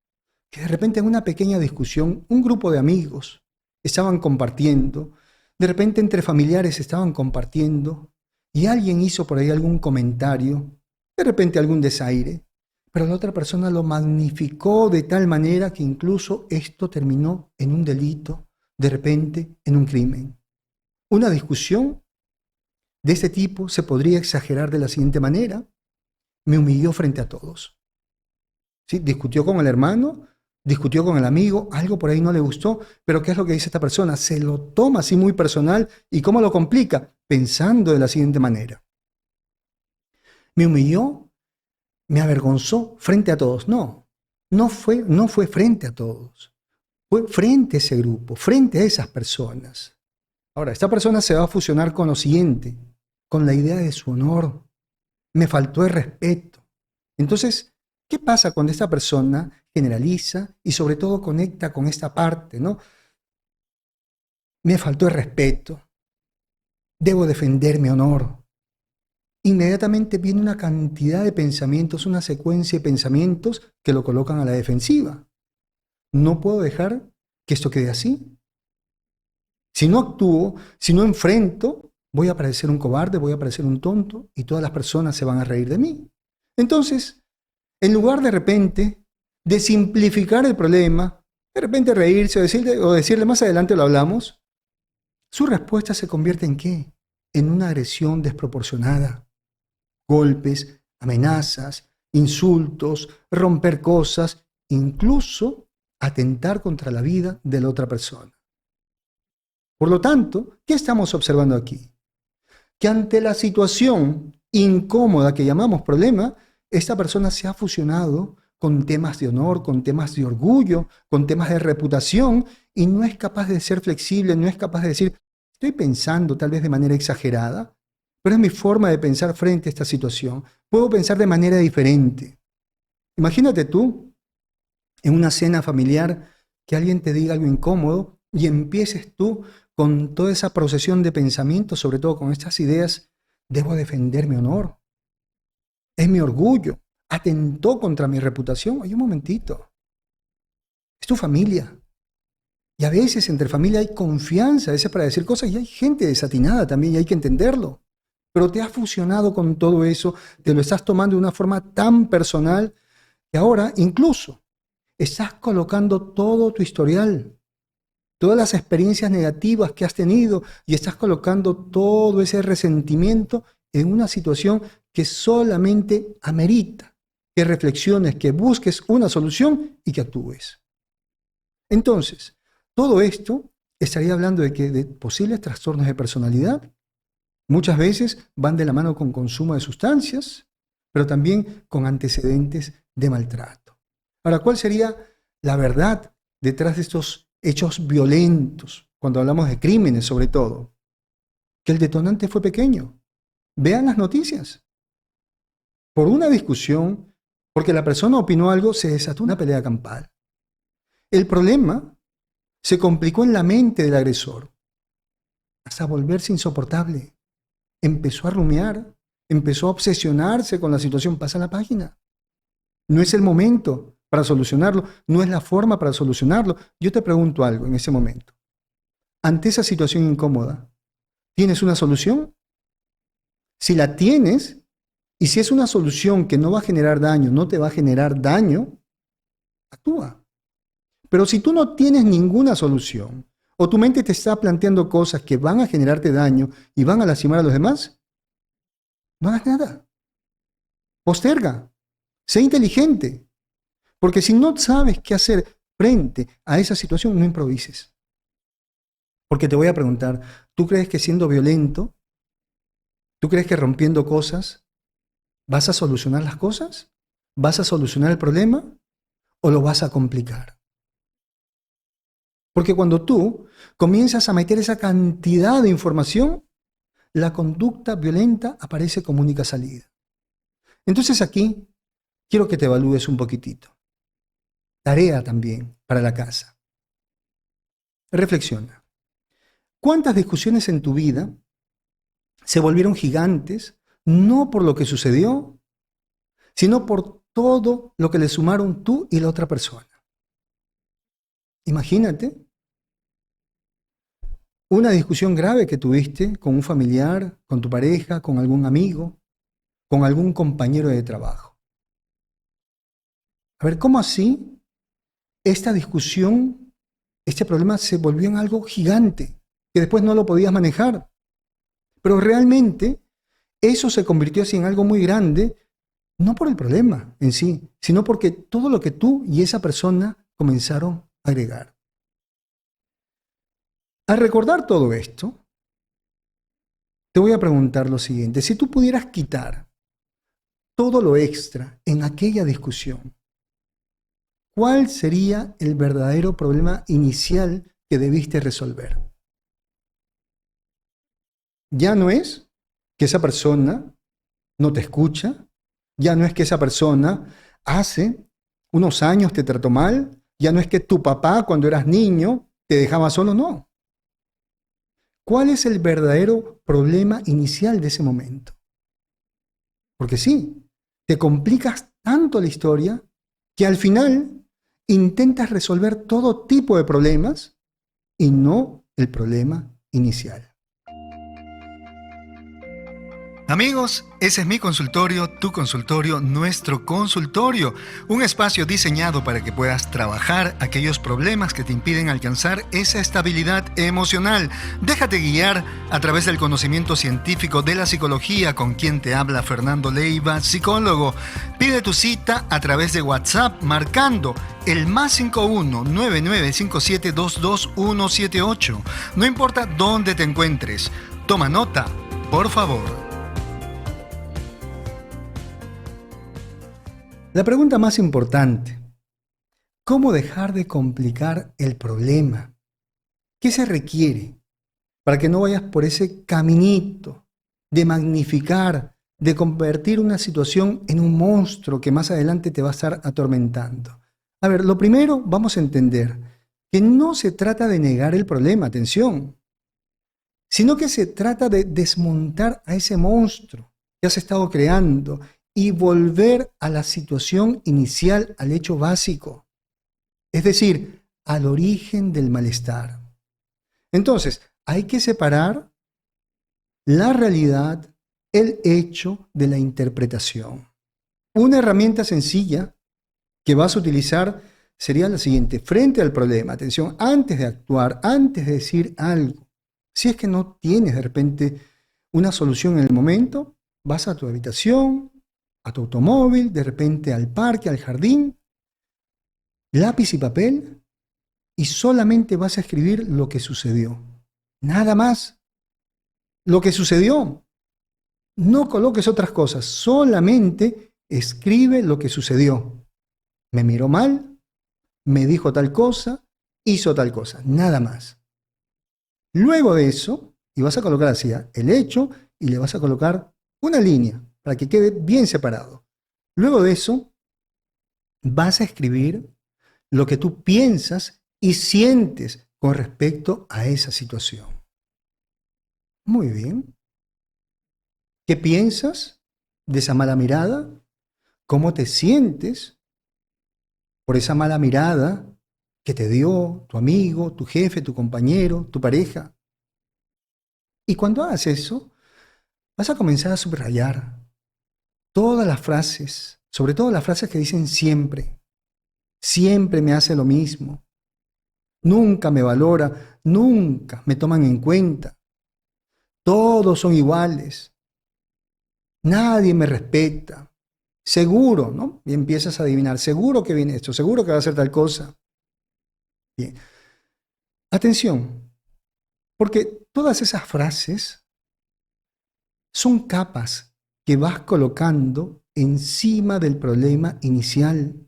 que de repente en una pequeña discusión, un grupo de amigos estaban compartiendo, de repente entre familiares estaban compartiendo y alguien hizo por ahí algún comentario, de repente algún desaire, pero la otra persona lo magnificó de tal manera que incluso esto terminó en un delito, de repente en un crimen. Una discusión de este tipo se podría exagerar de la siguiente manera: me humilló frente a todos. ¿Sí? Discutió con el hermano, discutió con el amigo, algo por ahí no le gustó, pero ¿qué es lo que dice esta persona? Se lo toma así muy personal. ¿Y cómo lo complica? Pensando de la siguiente manera: me humilló, me avergonzó frente a todos. No fue frente a todos. Fue frente a ese grupo, frente a esas personas. Ahora, esta persona se va a fusionar con lo siguiente, con la idea de su honor. Me faltó el respeto. Entonces, ¿Qué pasa cuando esta persona generaliza y sobre todo conecta con esta parte, ¿no? Me faltó el respeto, debo defender mi honor. Inmediatamente viene una cantidad de pensamientos, una secuencia de pensamientos que lo colocan a la defensiva. No puedo dejar que esto quede así. Si no actúo, si no enfrento, voy a parecer un cobarde, voy a parecer un tonto y todas las personas se van a reír de mí. Entonces, en lugar de repente de simplificar el problema, de repente reírse o decirle más adelante lo hablamos, su respuesta se convierte en ¿qué? En una agresión desproporcionada. Golpes, amenazas, insultos, romper cosas, incluso atentar contra la vida de la otra persona. Por lo tanto, ¿qué estamos observando aquí? Que ante la situación incómoda que llamamos problema, esta persona se ha fusionado con temas de honor, con temas de orgullo, con temas de reputación y no es capaz de ser flexible, no es capaz de decir, estoy pensando tal vez de manera exagerada, pero es mi forma de pensar frente a esta situación. Puedo pensar de manera diferente. Imagínate tú, en una cena familiar, que alguien te diga algo incómodo y empieces tú con toda esa procesión de pensamientos, sobre todo con estas ideas, debo defender mi honor, es mi orgullo, atentó contra mi reputación. Oye, un momentito, es tu familia. Y a veces entre familia hay confianza, a veces para decir cosas, y hay gente desatinada también, y hay que entenderlo. Pero te has fusionado con todo eso, te lo estás tomando de una forma tan personal, que ahora incluso estás colocando todo tu historial, todas las experiencias negativas que has tenido, y estás colocando todo ese resentimiento en una situación que solamente amerita que reflexiones, que busques una solución y que actúes. Entonces, todo esto estaría hablando de posibles trastornos de personalidad. Muchas veces van de la mano con consumo de sustancias, pero también con antecedentes de maltrato. Ahora, ¿cuál sería la verdad detrás de estos hechos violentos, cuando hablamos de crímenes sobre todo? Que el detonante fue pequeño. Vean las noticias. Por una discusión, porque la persona opinó algo, se desató una pelea campal. El problema se complicó en la mente del agresor, hasta volverse insoportable. Empezó a rumiar, empezó a obsesionarse con la situación. Pasa la página. No es el momento para solucionarlo, no es la forma para solucionarlo. Yo te pregunto algo en ese momento. Ante esa situación incómoda, ¿tienes una solución? Si la tienes, y si es una solución que no va a generar daño, no te va a generar daño, actúa. Pero si tú no tienes ninguna solución, o tu mente te está planteando cosas que van a generarte daño y van a lastimar a los demás, no hagas nada. Posterga. Sé inteligente. Porque si no sabes qué hacer frente a esa situación, no improvises. Porque te voy a preguntar, ¿tú crees que siendo violento, tú crees que rompiendo cosas, vas a solucionar las cosas? ¿Vas a solucionar el problema o lo vas a complicar? Porque cuando tú comienzas a meter esa cantidad de información, la conducta violenta aparece como única salida. Entonces aquí quiero que te evalúes un poquitito. Tarea también para la casa. Reflexiona. ¿Cuántas discusiones en tu vida se volvieron gigantes no por lo que sucedió, sino por todo lo que le sumaron tú y la otra persona? Imagínate una discusión grave que tuviste con un familiar, con tu pareja, con algún amigo, con algún compañero de trabajo. A ver, ¿cómo así esta discusión, este problema se volvió en algo gigante, que después no lo podías manejar? Pero realmente eso se convirtió así en algo muy grande, no por el problema en sí, sino porque todo lo que tú y esa persona comenzaron a agregar. Al recordar todo esto, te voy a preguntar lo siguiente. Si tú pudieras quitar todo lo extra en aquella discusión, ¿cuál sería el verdadero problema inicial que debiste resolver? Ya no es que esa persona no te escucha, ya no es que esa persona Hace unos años te trató mal, ya no es que tu papá cuando eras niño te dejaba solo, no. ¿Cuál es el verdadero problema inicial de ese momento? Porque sí, te complicas tanto la historia que al final intentas resolver todo tipo de problemas y no el problema inicial. Amigos, ese es mi consultorio, tu consultorio, nuestro consultorio. Un espacio diseñado para que puedas trabajar aquellos problemas que te impiden alcanzar esa estabilidad emocional. Déjate guiar a través del conocimiento científico de la psicología, con quien te habla Fernando Leiva, psicólogo. Pide tu cita a través de WhatsApp marcando el +51 9957 22178. No importa dónde te encuentres, toma nota, por favor. La pregunta más importante: ¿cómo dejar de complicar el problema? ¿Qué se requiere para que no vayas por ese caminito de magnificar, de convertir una situación en un monstruo que más adelante te va a estar atormentando? A ver, lo primero, vamos a entender que no se trata de negar el problema, atención, sino que se trata de desmontar a ese monstruo que has estado creando y volver a la situación inicial, al hecho básico, es decir, al origen del malestar. Entonces, hay que separar la realidad, el hecho de la interpretación. Una herramienta sencilla que vas a utilizar sería la siguiente: frente al problema, atención, antes de actuar, antes de decir algo, si es que no tienes de repente una solución en el momento, vas a tu habitación, a tu automóvil, de repente al parque, al jardín, lápiz y papel, y solamente vas a escribir lo que sucedió. Nada más. Lo que sucedió. No coloques otras cosas, solamente escribe lo que sucedió. Me miró mal, me dijo tal cosa, hizo tal cosa, nada más. Luego de eso, y vas a colocar así el hecho y le vas a colocar una línea para que quede bien separado. Luego de eso, vas a escribir lo que tú piensas y sientes con respecto a esa situación. Muy bien. ¿Qué piensas de esa mala mirada? ¿Cómo te sientes por esa mala mirada que te dio tu amigo, tu jefe, tu compañero, tu pareja? Y cuando hagas eso, vas a comenzar a subrayar todas las frases, sobre todo las frases que dicen siempre. Siempre me hace lo mismo. Nunca me valora, nunca me toman en cuenta. Todos son iguales. Nadie me respeta. Seguro, ¿no? Y empiezas a adivinar. Seguro que viene esto, seguro que va a hacer tal cosa. Bien. Atención, porque todas esas frases son capas que vas colocando encima del problema inicial.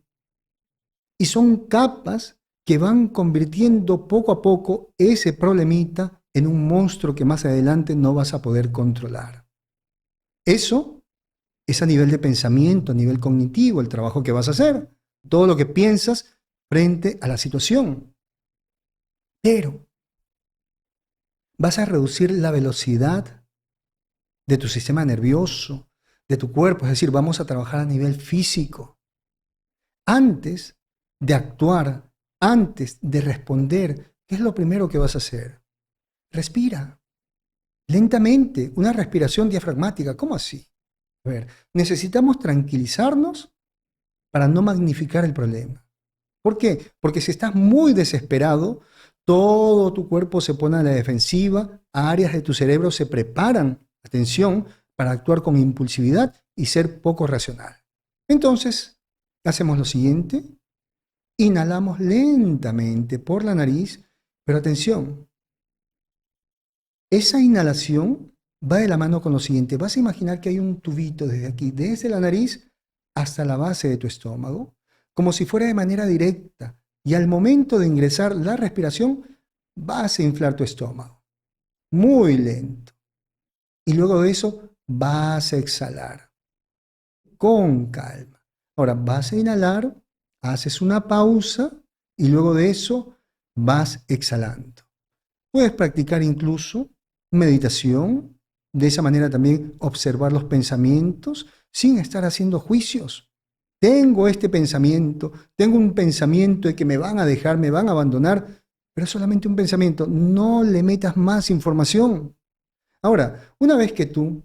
Y son capas que van convirtiendo poco a poco ese problemita en un monstruo que más adelante no vas a poder controlar. Eso es a nivel de pensamiento, a nivel cognitivo, el trabajo que vas a hacer, todo lo que piensas frente a la situación. Pero vas a reducir la velocidad de tu sistema nervioso, de tu cuerpo, es decir, vamos a trabajar a nivel físico. Antes de actuar, antes de responder, ¿qué es lo primero que vas a hacer? Respira lentamente, una respiración diafragmática. ¿Cómo así? A ver, necesitamos tranquilizarnos para no magnificar el problema. ¿Por qué? Porque si estás muy desesperado, todo tu cuerpo se pone a la defensiva, áreas de tu cerebro se preparan, atención, para actuar con impulsividad y ser poco racional. Entonces, hacemos lo siguiente: inhalamos lentamente por la nariz, pero atención, esa inhalación va de la mano con lo siguiente. Vas a imaginar que hay un tubito desde aquí, desde la nariz hasta la base de tu estómago, como si fuera de manera directa. Y al momento de ingresar la respiración, vas a inflar tu estómago. Muy lento. Y luego de eso, vas a exhalar. Con calma. Ahora vas a inhalar, haces una pausa y luego de eso vas exhalando. Puedes practicar incluso meditación, de esa manera también observar los pensamientos sin estar haciendo juicios. Tengo este pensamiento, tengo un pensamiento de que me van a dejar, me van a abandonar, pero es solamente un pensamiento, no le metas más información. Ahora, una vez que tú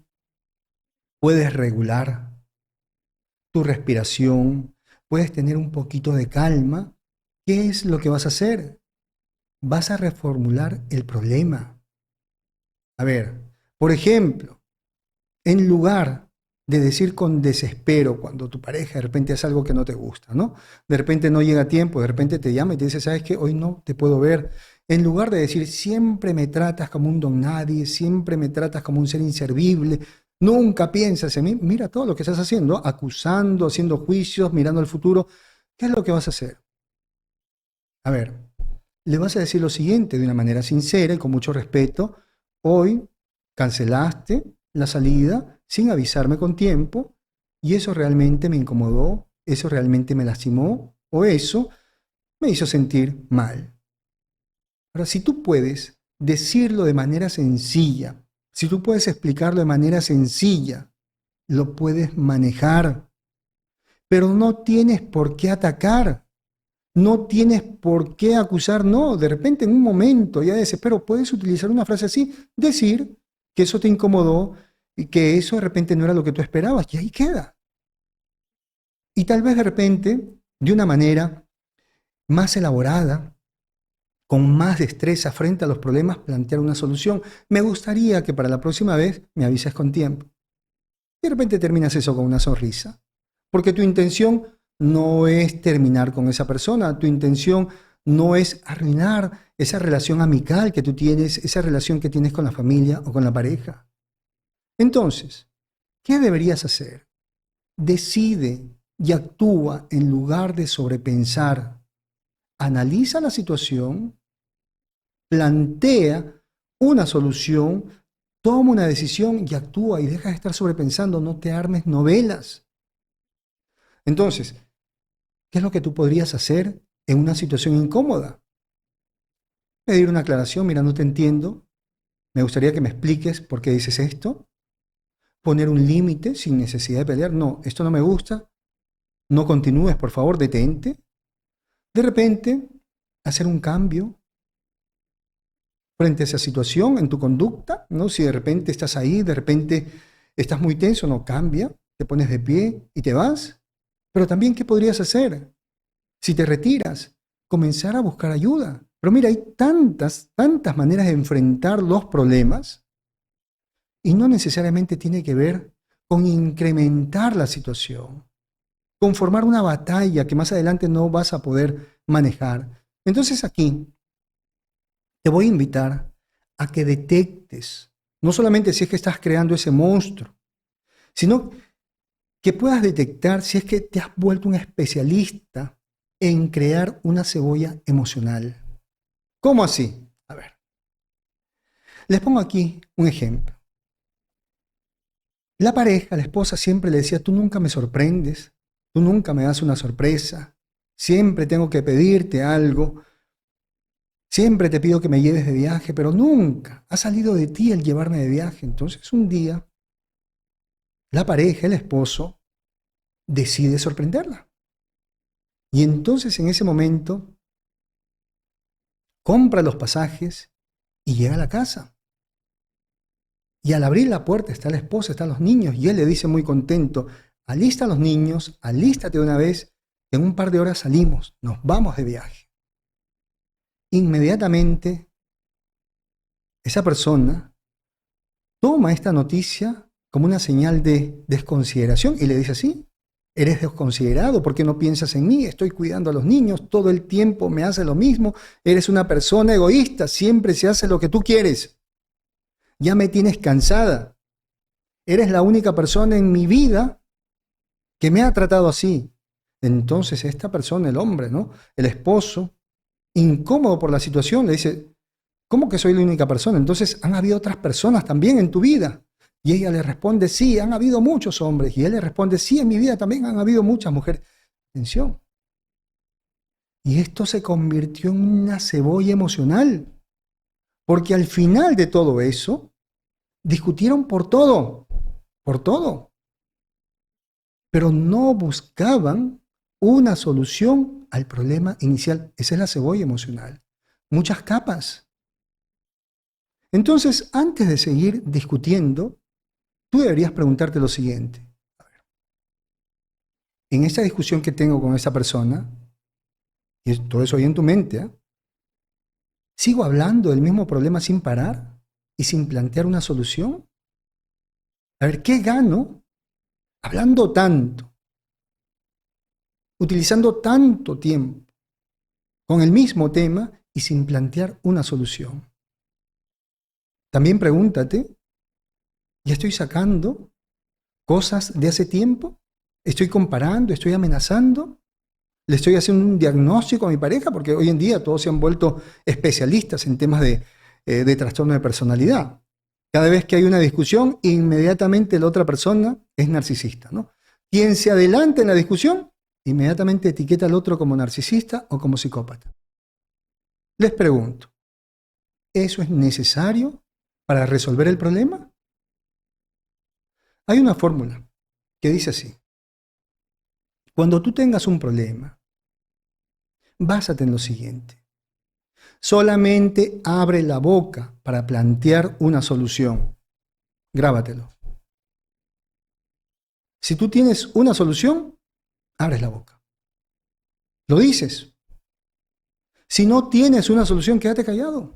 puedes regular tu respiración, puedes tener un poquito de calma, ¿qué es lo que vas a hacer? Vas a reformular el problema. A ver, por ejemplo, en lugar de decir con desespero cuando tu pareja de repente hace algo que no te gusta, ¿no? De repente no llega a tiempo, de repente te llama y te dice, ¿sabes qué? Hoy no te puedo ver. En lugar de decir, siempre me tratas como un don nadie, siempre me tratas como un ser inservible, nunca piensas en mí, mira todo lo que estás haciendo, acusando, haciendo juicios, mirando al futuro. ¿Qué es lo que vas a hacer? A ver, le vas a decir lo siguiente de una manera sincera y con mucho respeto. Hoy cancelaste la salida sin avisarme con tiempo y eso realmente me incomodó, eso realmente me lastimó o eso me hizo sentir mal. Ahora, si tú puedes decirlo de manera sencilla, si tú puedes explicarlo de manera sencilla, lo puedes manejar, pero no tienes por qué atacar. No tienes por qué acusar, no, de repente en un momento ya de desespero puedes utilizar una frase así, decir que eso te incomodó y que eso de repente no era lo que tú esperabas y ahí queda. Y tal vez de repente, de una manera más elaborada, con más destreza frente a los problemas, plantear una solución. Me gustaría que para la próxima vez me avises con tiempo. De repente terminas eso con una sonrisa, porque tu intención no es terminar con esa persona, tu intención no es arruinar esa relación amical que tú tienes, esa relación que tienes con la familia o con la pareja. Entonces, ¿qué deberías hacer? Decide y actúa en lugar de sobrepensar. Analiza la situación, plantea una solución, toma una decisión y actúa y deja de estar sobrepensando, no te armes novelas. Entonces, ¿qué es lo que tú podrías hacer en una situación incómoda? Pedir una aclaración, mira, no te entiendo, me gustaría que me expliques por qué dices esto. Poner un límite sin necesidad de pelear, no, esto no me gusta, no continúes, por favor, detente. De repente, hacer un cambio frente a esa situación en tu conducta, ¿no? Si de repente estás ahí, de repente estás muy tenso, no, cambia, te pones de pie y te vas. Pero también, ¿qué podrías hacer? Si te retiras, comenzar a buscar ayuda. Pero mira, hay tantas maneras de enfrentar los problemas y no necesariamente tiene que ver con incrementar la situación, con formar una batalla que más adelante no vas a poder manejar. Entonces aquí te voy a invitar a que detectes, no solamente si es que estás creando ese monstruo, sino que puedas detectar si es que te has vuelto un especialista en crear una cebolla emocional. ¿Cómo así? A ver, les pongo aquí un ejemplo. La pareja, la esposa siempre le decía, tú nunca me sorprendes, tú nunca me das una sorpresa, siempre tengo que pedirte algo, siempre te pido que me lleves de viaje, pero nunca ha salido de ti el llevarme de viaje. Entonces un día, la pareja, el esposo, decide sorprenderla. Y entonces en ese momento, compra los pasajes y llega a la casa. Y al abrir la puerta está la esposa, están los niños, y él le dice muy contento, alista a los niños, alístate de una vez, en un par de horas salimos, nos vamos de viaje. Inmediatamente, esa persona toma esta noticia como una señal de desconsideración y le dice así, eres desconsiderado, ¿por qué no piensas en mí? Estoy cuidando a los niños, todo el tiempo me hace lo mismo, eres una persona egoísta, siempre se hace lo que tú quieres. Ya me tienes cansada. Eres la única persona en mi vida que me ha tratado así. Entonces esta persona, el hombre, ¿no? El esposo, incómodo por la situación, le dice, ¿cómo que soy la única persona? Entonces han habido otras personas también en tu vida Y ella le responde, sí, han habido muchos hombres. Y él le responde, sí, en mi vida también han habido muchas mujeres. Atención. Y esto se convirtió en una cebolla emocional. Porque al final de todo eso, discutieron por todo. Por todo. Pero no buscaban una solución al problema inicial. Esa es la cebolla emocional. Muchas capas. Entonces, antes de seguir discutiendo, tú deberías preguntarte lo siguiente. A ver, en esta discusión que tengo con esa persona, y todo eso ahí en tu mente, ¿eh? ¿Sigo hablando del mismo problema sin parar y sin plantear una solución? A ver, ¿qué gano hablando tanto, utilizando tanto tiempo con el mismo tema y sin plantear una solución? También pregúntate, ¿ya estoy sacando cosas de hace tiempo? ¿Estoy comparando? ¿Estoy amenazando? ¿Le estoy haciendo un diagnóstico a mi pareja? Porque hoy en día todos se han vuelto especialistas en temas de trastorno de personalidad. Cada vez que hay una discusión, inmediatamente la otra persona es narcisista, ¿no? Quien se adelanta en la discusión, inmediatamente etiqueta al otro como narcisista o como psicópata. Les pregunto, ¿eso es necesario para resolver el problema? Hay una fórmula que dice así. Cuando tú tengas un problema, básate en lo siguiente. Solamente abre la boca para plantear una solución. Grábatelo. Si tú tienes una solución, abres la boca. Lo dices. Si no tienes una solución, quédate callado.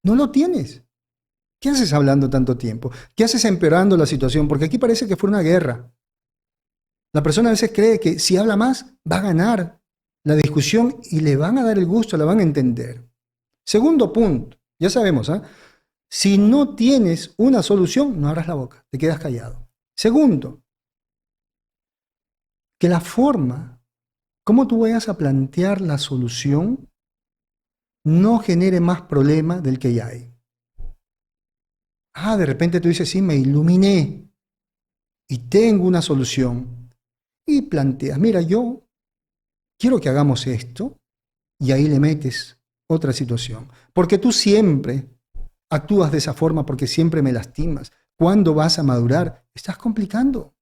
No lo tienes. ¿Qué haces hablando tanto tiempo? ¿Qué haces empeorando la situación? Porque aquí parece que fue una guerra. La persona a veces cree que si habla más, va a ganar la discusión y le van a dar el gusto, la van a entender. Segundo punto, ya sabemos, ¿eh? Si no tienes una solución, no abras la boca, te quedas callado. Segundo, que la forma, cómo tú vayas a plantear la solución, no genere más problema del que ya hay. De repente tú dices, sí, me iluminé y tengo una solución. Y planteas, mira, yo quiero que hagamos esto, y ahí le metes otra situación. Porque tú siempre actúas de esa forma, porque siempre me lastimas. ¿Cuándo vas a madurar? Estás complicando.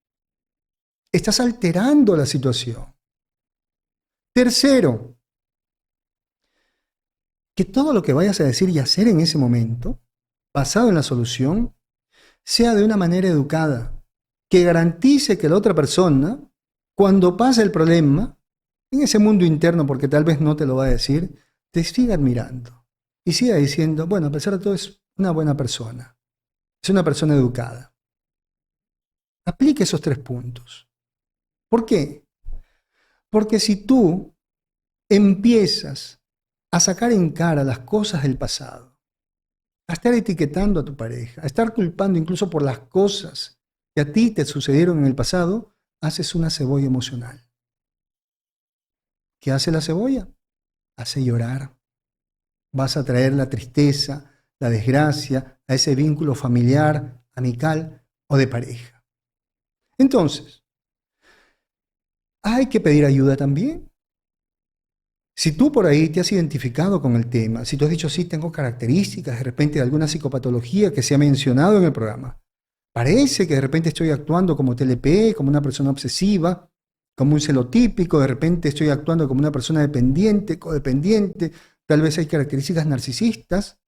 Estás alterando la situación. Tercero, que todo lo que vayas a decir y hacer en ese momento, basado en la solución, sea de una manera educada, que garantice que la otra persona, cuando pase el problema, en ese mundo interno, porque tal vez no te lo va a decir, te siga admirando y siga diciendo, bueno, a pesar de todo es una buena persona, es una persona educada. Aplique esos 3 puntos. ¿Por qué? Porque si tú empiezas a sacar en cara las cosas del pasado, a estar etiquetando a tu pareja, a estar culpando incluso por las cosas que a ti te sucedieron en el pasado, haces una cebolla emocional. ¿Qué hace la cebolla? Hace llorar. Vas a traer la tristeza, la desgracia a ese vínculo familiar, amical o de pareja. Entonces, hay que pedir ayuda también. Si tú por ahí te has identificado con el tema, si tú has dicho, sí, tengo características de repente de alguna psicopatología que se ha mencionado en el programa, parece que de repente estoy actuando como TLP, como una persona obsesiva, como un celotípico, de repente estoy actuando como una persona dependiente, codependiente, tal vez hay características narcisistas.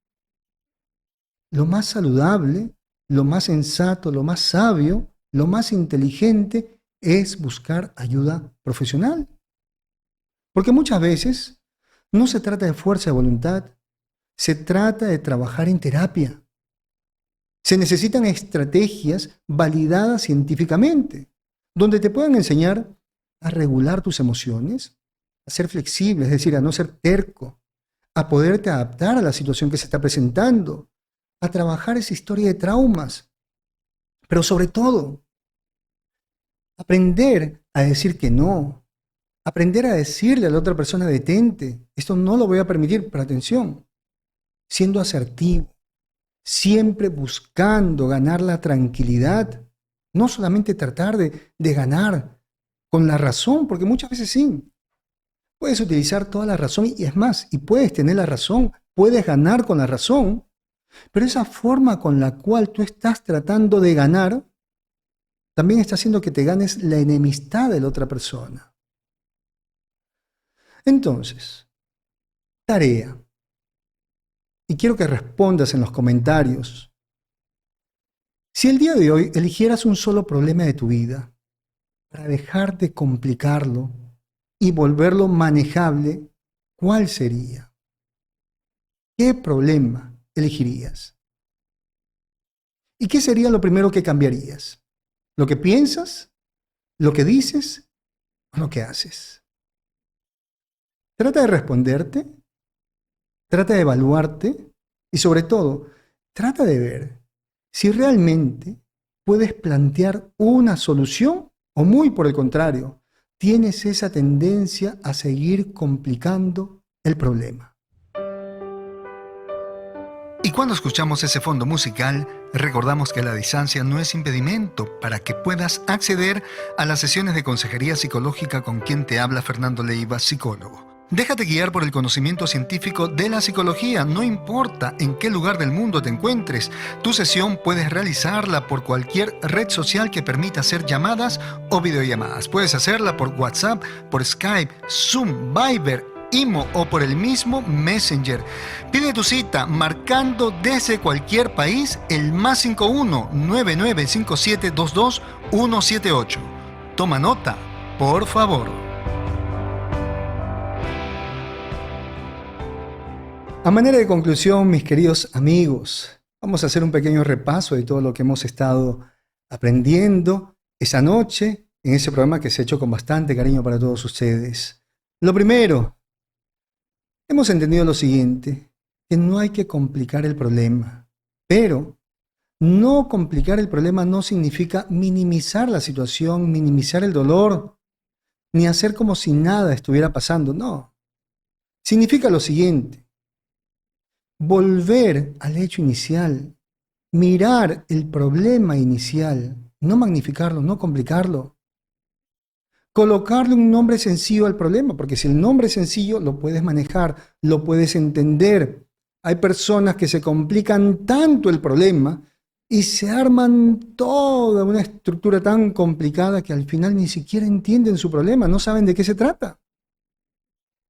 Lo más saludable, lo más sensato, lo más sabio, lo más inteligente es buscar ayuda profesional. Porque muchas veces no se trata de fuerza de voluntad, se trata de trabajar en terapia. Se necesitan estrategias validadas científicamente, donde te puedan enseñar a regular tus emociones, a ser flexible, es decir, a no ser terco, a poderte adaptar a la situación que se está presentando, a trabajar esa historia de traumas, pero sobre todo, aprender a decir que no, aprender a decirle a la otra persona, detente, esto no lo voy a permitir, pero atención, siendo asertivo, siempre buscando ganar la tranquilidad, no solamente tratar de ganar con la razón, porque muchas veces sí, puedes utilizar toda la razón y es más, y puedes tener la razón, puedes ganar con la razón, pero esa forma con la cual tú estás tratando de ganar también está haciendo que te ganes la enemistad de la otra persona. Entonces, tarea. Y quiero que respondas en los comentarios. Si el día de hoy eligieras un solo problema de tu vida para dejar de complicarlo y volverlo manejable, ¿cuál sería? ¿Qué problema elegirías? ¿Y qué sería lo primero que cambiarías? ¿Lo que piensas? ¿Lo que dices? ¿O lo que haces? Trata de responderte, trata de evaluarte y sobre todo, trata de ver si realmente puedes plantear una solución o muy por el contrario, tienes esa tendencia a seguir complicando el problema. Y cuando escuchamos ese fondo musical, recordamos que la distancia no es impedimento para que puedas acceder a las sesiones de consejería psicológica con quien te habla Fernando Leiva, psicólogo. Déjate guiar por el conocimiento científico de la psicología, no importa en qué lugar del mundo te encuentres. Tu sesión puedes realizarla por cualquier red social que permita hacer llamadas o videollamadas. Puedes hacerla por WhatsApp, por Skype, Zoom, Viber, Imo o por el mismo Messenger. Pide tu cita marcando desde cualquier país el +51 995722 178. Toma nota, por favor. A manera de conclusión, mis queridos amigos, vamos a hacer un pequeño repaso de todo lo que hemos estado aprendiendo esa noche en ese programa que se ha hecho con bastante cariño para todos ustedes. Lo primero, hemos entendido lo siguiente, que no hay que complicar el problema, pero no complicar el problema no significa minimizar la situación, minimizar el dolor, ni hacer como si nada estuviera pasando, no. Significa lo siguiente, volver al hecho inicial, mirar el problema inicial, no magnificarlo, no complicarlo. Colocarle un nombre sencillo al problema, porque si el nombre es sencillo, lo puedes manejar, lo puedes entender. Hay personas que se complican tanto el problema y se arman toda una estructura tan complicada que al final ni siquiera entienden su problema, no saben de qué se trata.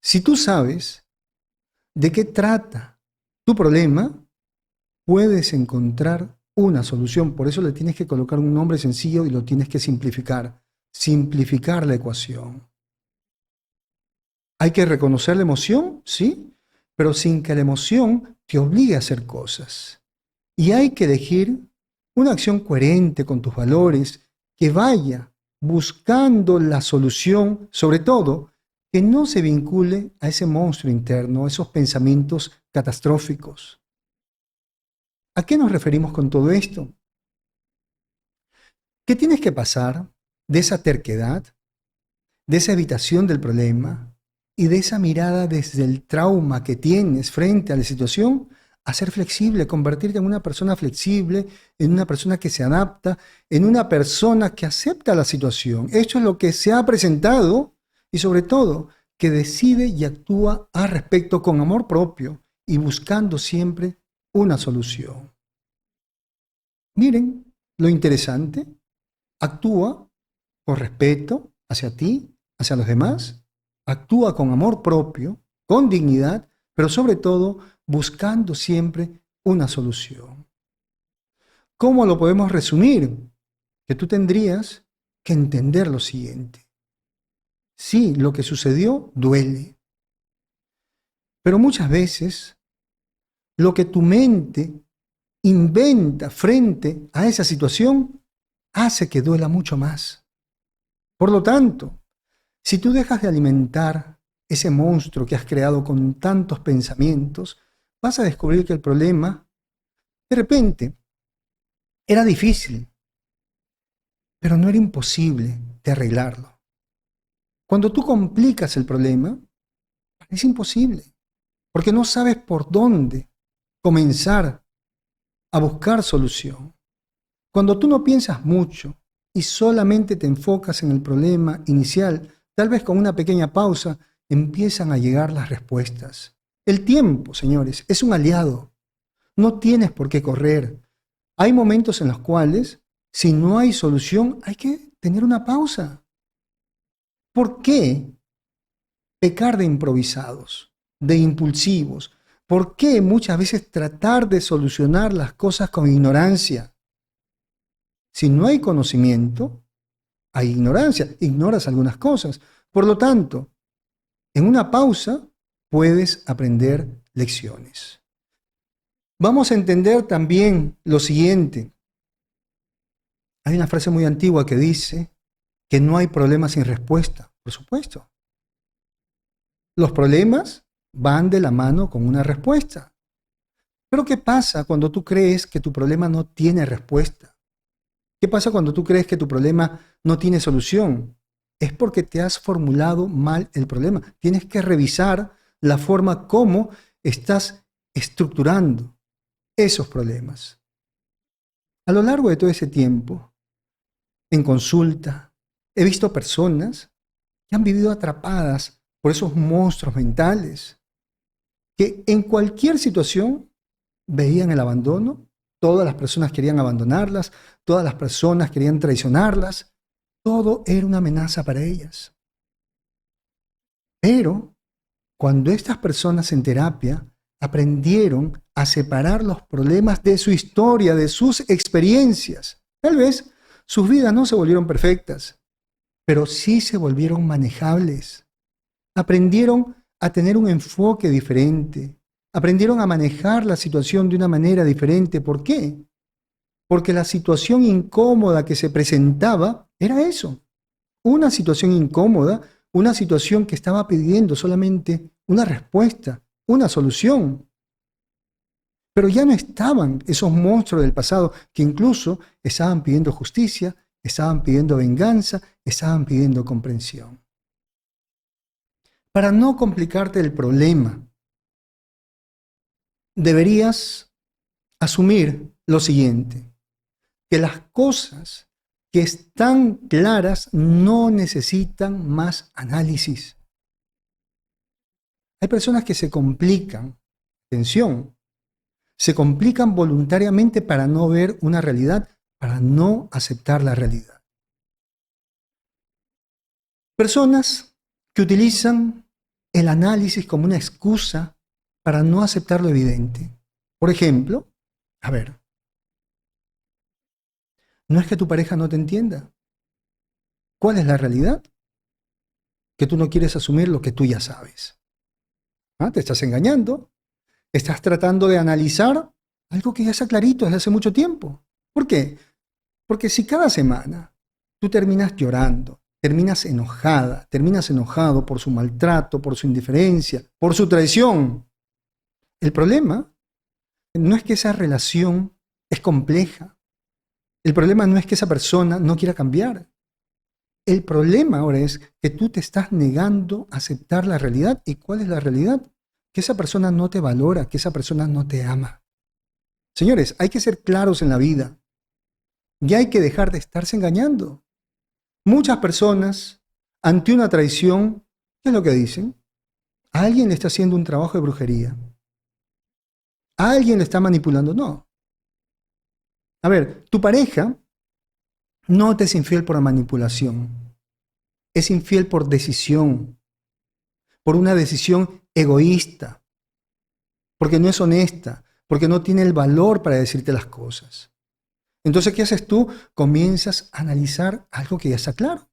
Si tú sabes de qué trata tu problema, puedes encontrar una solución. Por eso le tienes que colocar un nombre sencillo y lo tienes que simplificar. Simplificar la ecuación. Hay que reconocer la emoción, sí, pero sin que la emoción te obligue a hacer cosas. Y hay que elegir una acción coherente con tus valores, que vaya buscando la solución, sobre todo, que no se vincule a ese monstruo interno, a esos pensamientos catastróficos. ¿A qué nos referimos con todo esto? ¿Qué tienes que pasar de esa terquedad, de esa evitación del problema y de esa mirada desde el trauma que tienes frente a la situación a ser flexible, convertirte en una persona flexible, en una persona que se adapta, en una persona que acepta la situación? Esto es lo que se ha presentado y sobre todo que decide y actúa al respecto con amor propio y buscando siempre una solución. Miren lo interesante, actúa con respeto hacia ti, hacia los demás, actúa con amor propio, con dignidad, pero sobre todo buscando siempre una solución. ¿Cómo lo podemos resumir? Que tú tendrías que entender lo siguiente. Sí, lo que sucedió duele, pero muchas veces lo que tu mente inventa frente a esa situación hace que duela mucho más. Por lo tanto, si tú dejas de alimentar ese monstruo que has creado con tantos pensamientos, vas a descubrir que el problema, de repente, era difícil, pero no era imposible de arreglarlo. Cuando tú complicas el problema, es imposible, porque no sabes por dónde comenzar a buscar solución. Cuando tú no piensas mucho y solamente te enfocas en el problema inicial, tal vez con una pequeña pausa, empiezan a llegar las respuestas. El tiempo, señores, es un aliado. No tienes por qué correr. Hay momentos en los cuales, si no hay solución, hay que tener una pausa. ¿Por qué pecar de improvisados, de impulsivos? ¿Por qué muchas veces tratar de solucionar las cosas con ignorancia? Si no hay conocimiento, hay ignorancia. Ignoras algunas cosas. Por lo tanto, en una pausa puedes aprender lecciones. Vamos a entender también lo siguiente. Hay una frase muy antigua que dice que no hay problema sin respuesta. Por supuesto. Los problemas van de la mano con una respuesta. Pero ¿qué pasa cuando tú crees que tu problema no tiene respuesta? ¿Qué pasa cuando tú crees que tu problema no tiene solución? Es porque te has formulado mal el problema. Tienes que revisar la forma como estás estructurando esos problemas. A lo largo de todo ese tiempo, en consulta, he visto personas que han vivido atrapadas por esos monstruos mentales, que en cualquier situación veían el abandono, todas las personas querían abandonarlas, todas las personas querían traicionarlas, todo era una amenaza para ellas. Pero cuando estas personas en terapia aprendieron a separar los problemas de su historia, de sus experiencias, tal vez sus vidas no se volvieron perfectas, pero sí se volvieron manejables. Aprendieron a tener un enfoque diferente, aprendieron a manejar la situación de una manera diferente. ¿Por qué? Porque la situación incómoda que se presentaba era eso, una situación incómoda, una situación que estaba pidiendo solamente una respuesta, una solución. Pero ya no estaban esos monstruos del pasado que incluso estaban pidiendo justicia, estaban pidiendo venganza, estaban pidiendo comprensión. Para no complicarte el problema, deberías asumir lo siguiente, que las cosas que están claras no necesitan más análisis. Hay personas que se complican, atención, se complican voluntariamente para no ver una realidad, para no aceptar la realidad. Personas que utilizan el análisis como una excusa para no aceptar lo evidente. Por ejemplo, no es que tu pareja no te entienda. ¿Cuál es la realidad? Que tú no quieres asumir lo que tú ya sabes. Te estás engañando. Estás tratando de analizar algo que ya está clarito desde hace mucho tiempo. ¿Por qué? Porque si cada semana tú terminas llorando, terminas enojada, terminas enojado por su maltrato, por su indiferencia, por su traición, el problema no es que esa relación es compleja. El problema no es que esa persona no quiera cambiar. El problema ahora es que tú te estás negando a aceptar la realidad. ¿Y cuál es la realidad? Que esa persona no te valora, que esa persona no te ama. Señores, hay que ser claros en la vida. Y hay que dejar de estarse engañando. Muchas personas, ante una traición, ¿qué es lo que dicen? A alguien le está haciendo un trabajo de brujería. A alguien le está manipulando. No. Tu pareja no te es infiel por manipulación. Es infiel por decisión. Por una decisión egoísta. Porque no es honesta. Porque no tiene el valor para decirte las cosas. Entonces, ¿qué haces tú? Comienzas a analizar algo que ya está claro.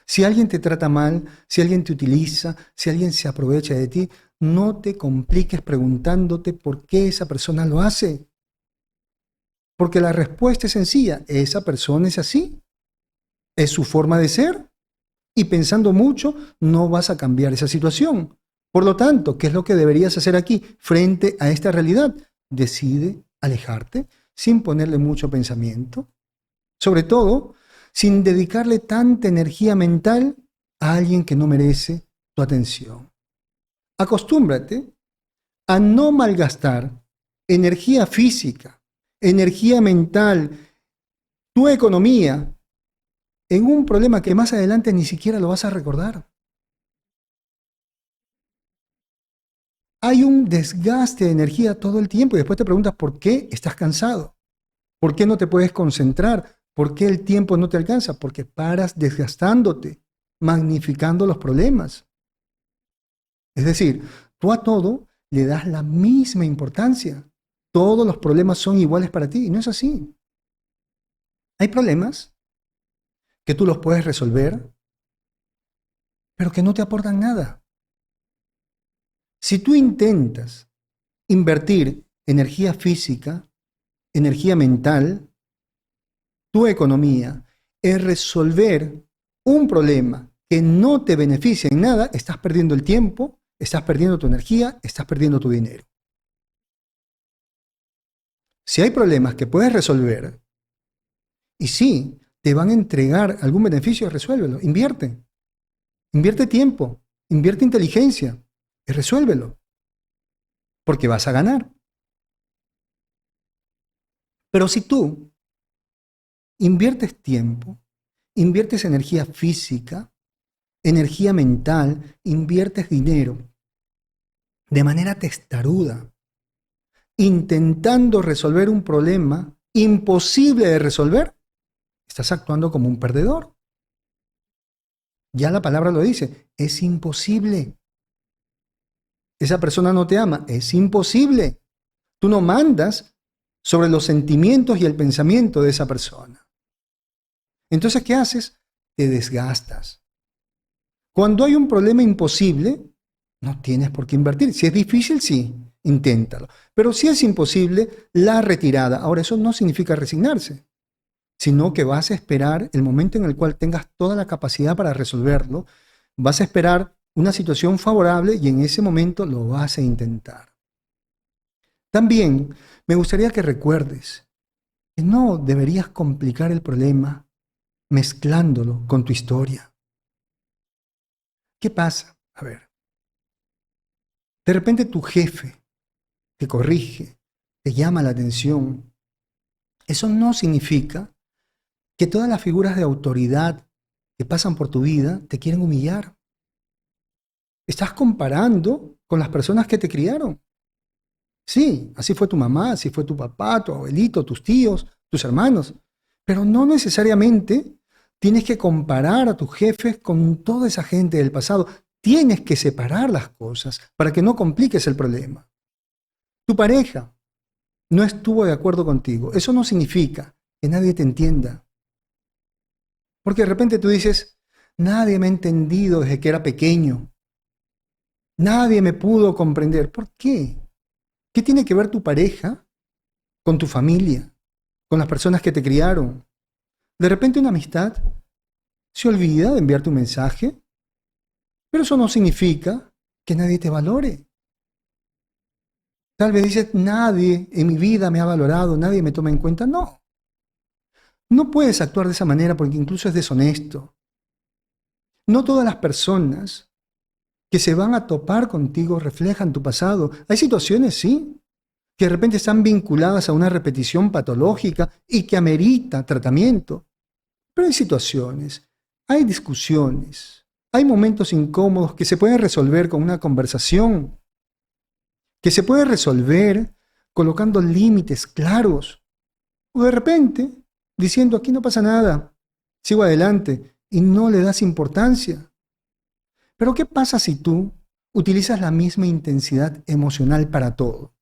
Si alguien te trata mal, si alguien te utiliza, si alguien se aprovecha de ti, no te compliques preguntándote por qué esa persona lo hace. Porque la respuesta es sencilla. Esa persona es así. Es su forma de ser. Y pensando mucho, no vas a cambiar esa situación. Por lo tanto, ¿qué es lo que deberías hacer aquí frente a esta realidad? Decide alejarte sin ponerle mucho pensamiento. Sobre todo, sin dedicarle tanta energía mental a alguien que no merece tu atención. Acostúmbrate a no malgastar energía física energía mental, tu economía, en un problema que más adelante ni siquiera lo vas a recordar. Hay un desgaste de energía todo el tiempo y después te preguntas por qué estás cansado, por qué no te puedes concentrar, por qué el tiempo no te alcanza, porque paras desgastándote, magnificando los problemas. Es decir, tú a todo le das la misma importancia. Todos los problemas son iguales para ti y no es así. Hay problemas que tú los puedes resolver, pero que no te aportan nada. Si tú intentas invertir energía física, energía mental, tu economía, en resolver un problema que no te beneficia en nada, estás perdiendo el tiempo, estás perdiendo tu energía, estás perdiendo tu dinero. Si hay problemas que puedes resolver y sí te van a entregar algún beneficio, resuélvelo, invierte. Invierte tiempo, invierte inteligencia y resuélvelo, porque vas a ganar. Pero si tú inviertes tiempo, inviertes energía física, energía mental, inviertes dinero de manera testaruda, intentando resolver un problema imposible de resolver, estás actuando como un perdedor. Ya la palabra lo dice, es imposible. Esa persona no te ama, es imposible. Tú no mandas sobre los sentimientos y el pensamiento de esa persona. Entonces, ¿qué haces? Te desgastas. Cuando hay un problema imposible, no tienes por qué invertir. Si es difícil, sí, inténtalo. Pero si es imposible, la retirada. Ahora, eso no significa resignarse, sino que vas a esperar el momento en el cual tengas toda la capacidad para resolverlo. Vas a esperar una situación favorable y en ese momento lo vas a intentar. También me gustaría que recuerdes que no deberías complicar el problema mezclándolo con tu historia. ¿Qué pasa? A ver, de repente tu jefe te corrige, te llama la atención. Eso no significa que todas las figuras de autoridad que pasan por tu vida te quieren humillar. Estás comparando con las personas que te criaron. Sí, así fue tu mamá, así fue tu papá, tu abuelito, tus tíos, tus hermanos. Pero no necesariamente tienes que comparar a tus jefes con toda esa gente del pasado. Tienes que separar las cosas para que no compliques el problema. Tu pareja no estuvo de acuerdo contigo. Eso no significa que nadie te entienda. Porque de repente tú dices, nadie me ha entendido desde que era pequeño. Nadie me pudo comprender. ¿Por qué? ¿Qué tiene que ver tu pareja con tu familia, con las personas que te criaron? De repente una amistad se olvida de enviarte un mensaje, pero eso no significa que nadie te valore. Tal vez dices, nadie en mi vida me ha valorado, nadie me toma en cuenta. No, no puedes actuar de esa manera porque incluso es deshonesto. No todas las personas que se van a topar contigo reflejan tu pasado. Hay situaciones, sí, que de repente están vinculadas a una repetición patológica y que amerita tratamiento. Pero hay situaciones, hay discusiones, hay momentos incómodos que se pueden resolver con una conversación, que se puede resolver colocando límites claros, o de repente diciendo aquí no pasa nada, sigo adelante y no le das importancia. Pero ¿qué pasa si tú utilizas la misma intensidad emocional para todo?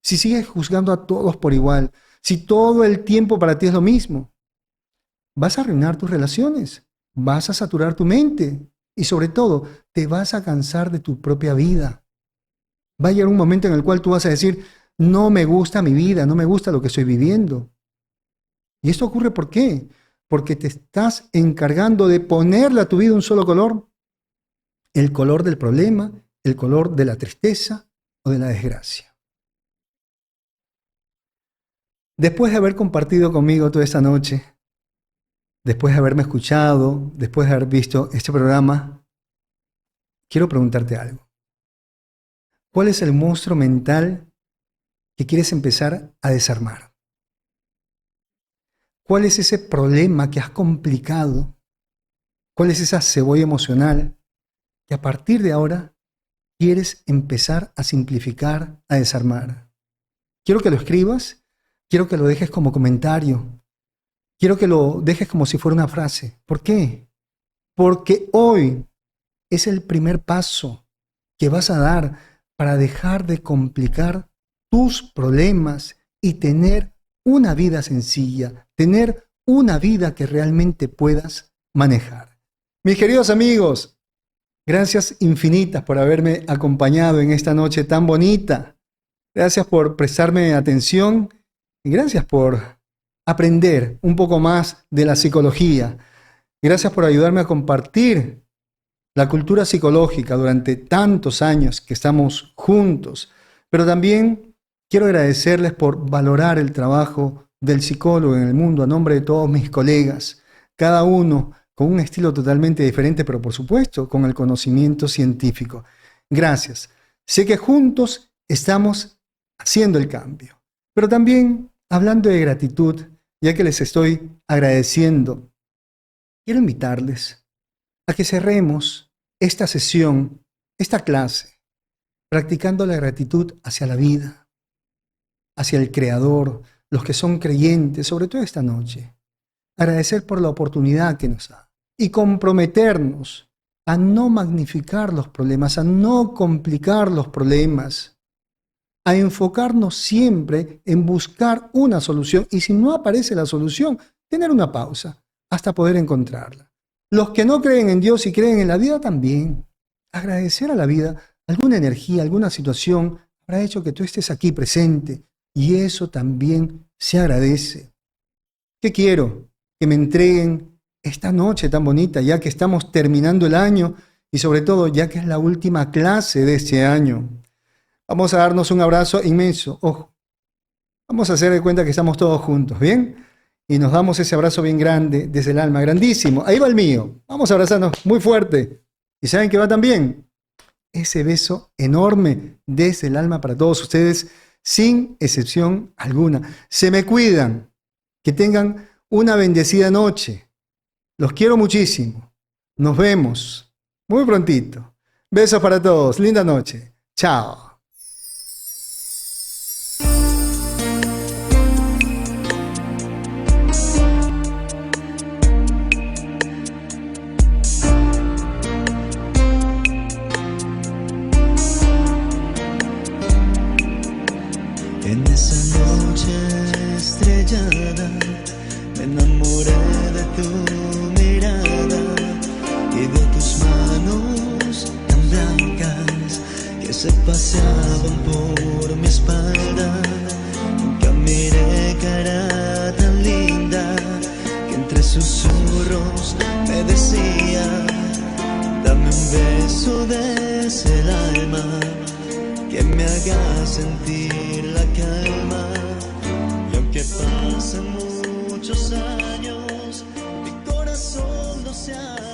Si sigues juzgando a todos por igual, si todo el tiempo para ti es lo mismo, vas a arruinar tus relaciones, vas a saturar tu mente y sobre todo te vas a cansar de tu propia vida. Va a llegar un momento en el cual tú vas a decir, no me gusta mi vida, no me gusta lo que estoy viviendo. ¿Y esto ocurre por qué? Porque te estás encargando de ponerle a tu vida un solo color. El color del problema, el color de la tristeza o de la desgracia. Después de haber compartido conmigo toda esta noche, después de haberme escuchado, después de haber visto este programa, quiero preguntarte algo. ¿Cuál es el monstruo mental que quieres empezar a desarmar? ¿Cuál es ese problema que has complicado? ¿Cuál es esa cebolla emocional que a partir de ahora quieres empezar a simplificar, a desarmar? Quiero que lo escribas, quiero que lo dejes como comentario, quiero que lo dejes como si fuera una frase. ¿Por qué? Porque hoy es el primer paso que vas a dar para dejar de complicar tus problemas y tener una vida sencilla, tener una vida que realmente puedas manejar. Mis queridos amigos, gracias infinitas por haberme acompañado en esta noche tan bonita. Gracias por prestarme atención y gracias por aprender un poco más de la psicología. Gracias por ayudarme a compartir la cultura psicológica durante tantos años que estamos juntos. Pero también quiero agradecerles por valorar el trabajo del psicólogo en el mundo a nombre de todos mis colegas, cada uno con un estilo totalmente diferente, pero por supuesto con el conocimiento científico. Gracias. Sé que juntos estamos haciendo el cambio. Pero también, hablando de gratitud, ya que les estoy agradeciendo, quiero invitarles a que cerremos esta sesión, esta clase, practicando la gratitud hacia la vida, hacia el Creador, los que son creyentes, sobre todo esta noche. Agradecer por la oportunidad que nos da y comprometernos a no magnificar los problemas, a no complicar los problemas, a enfocarnos siempre en buscar una solución y si no aparece la solución, tener una pausa hasta poder encontrarla. Los que no creen en Dios y creen en la vida también. Agradecer a la vida, alguna energía, alguna situación habrá hecho que tú estés aquí presente y eso también se agradece. ¿Qué quiero? Que me entreguen esta noche tan bonita, ya que estamos terminando el año y sobre todo ya que es la última clase de este año. Vamos a darnos un abrazo inmenso. Ojo, vamos a hacer de cuenta que estamos todos juntos, ¿bien? Y nos damos ese abrazo bien grande desde el alma, grandísimo. Ahí va el mío. Vamos a abrazarnos muy fuerte. ¿Y saben qué va también? Ese beso enorme desde el alma para todos ustedes, sin excepción alguna. Se me cuidan. Que tengan una bendecida noche. Los quiero muchísimo. Nos vemos muy prontito. Besos para todos. Linda noche. Chao. En esa noche estrellada me enamoré de tu mirada y de tus manos tan blancas que se paseaban por mi espalda. Nunca miré cara tan linda que entre susurros me decía: dame un beso desde el alma que me haga sentir la calma. Y aunque pasen muchos años, mi corazón no se ha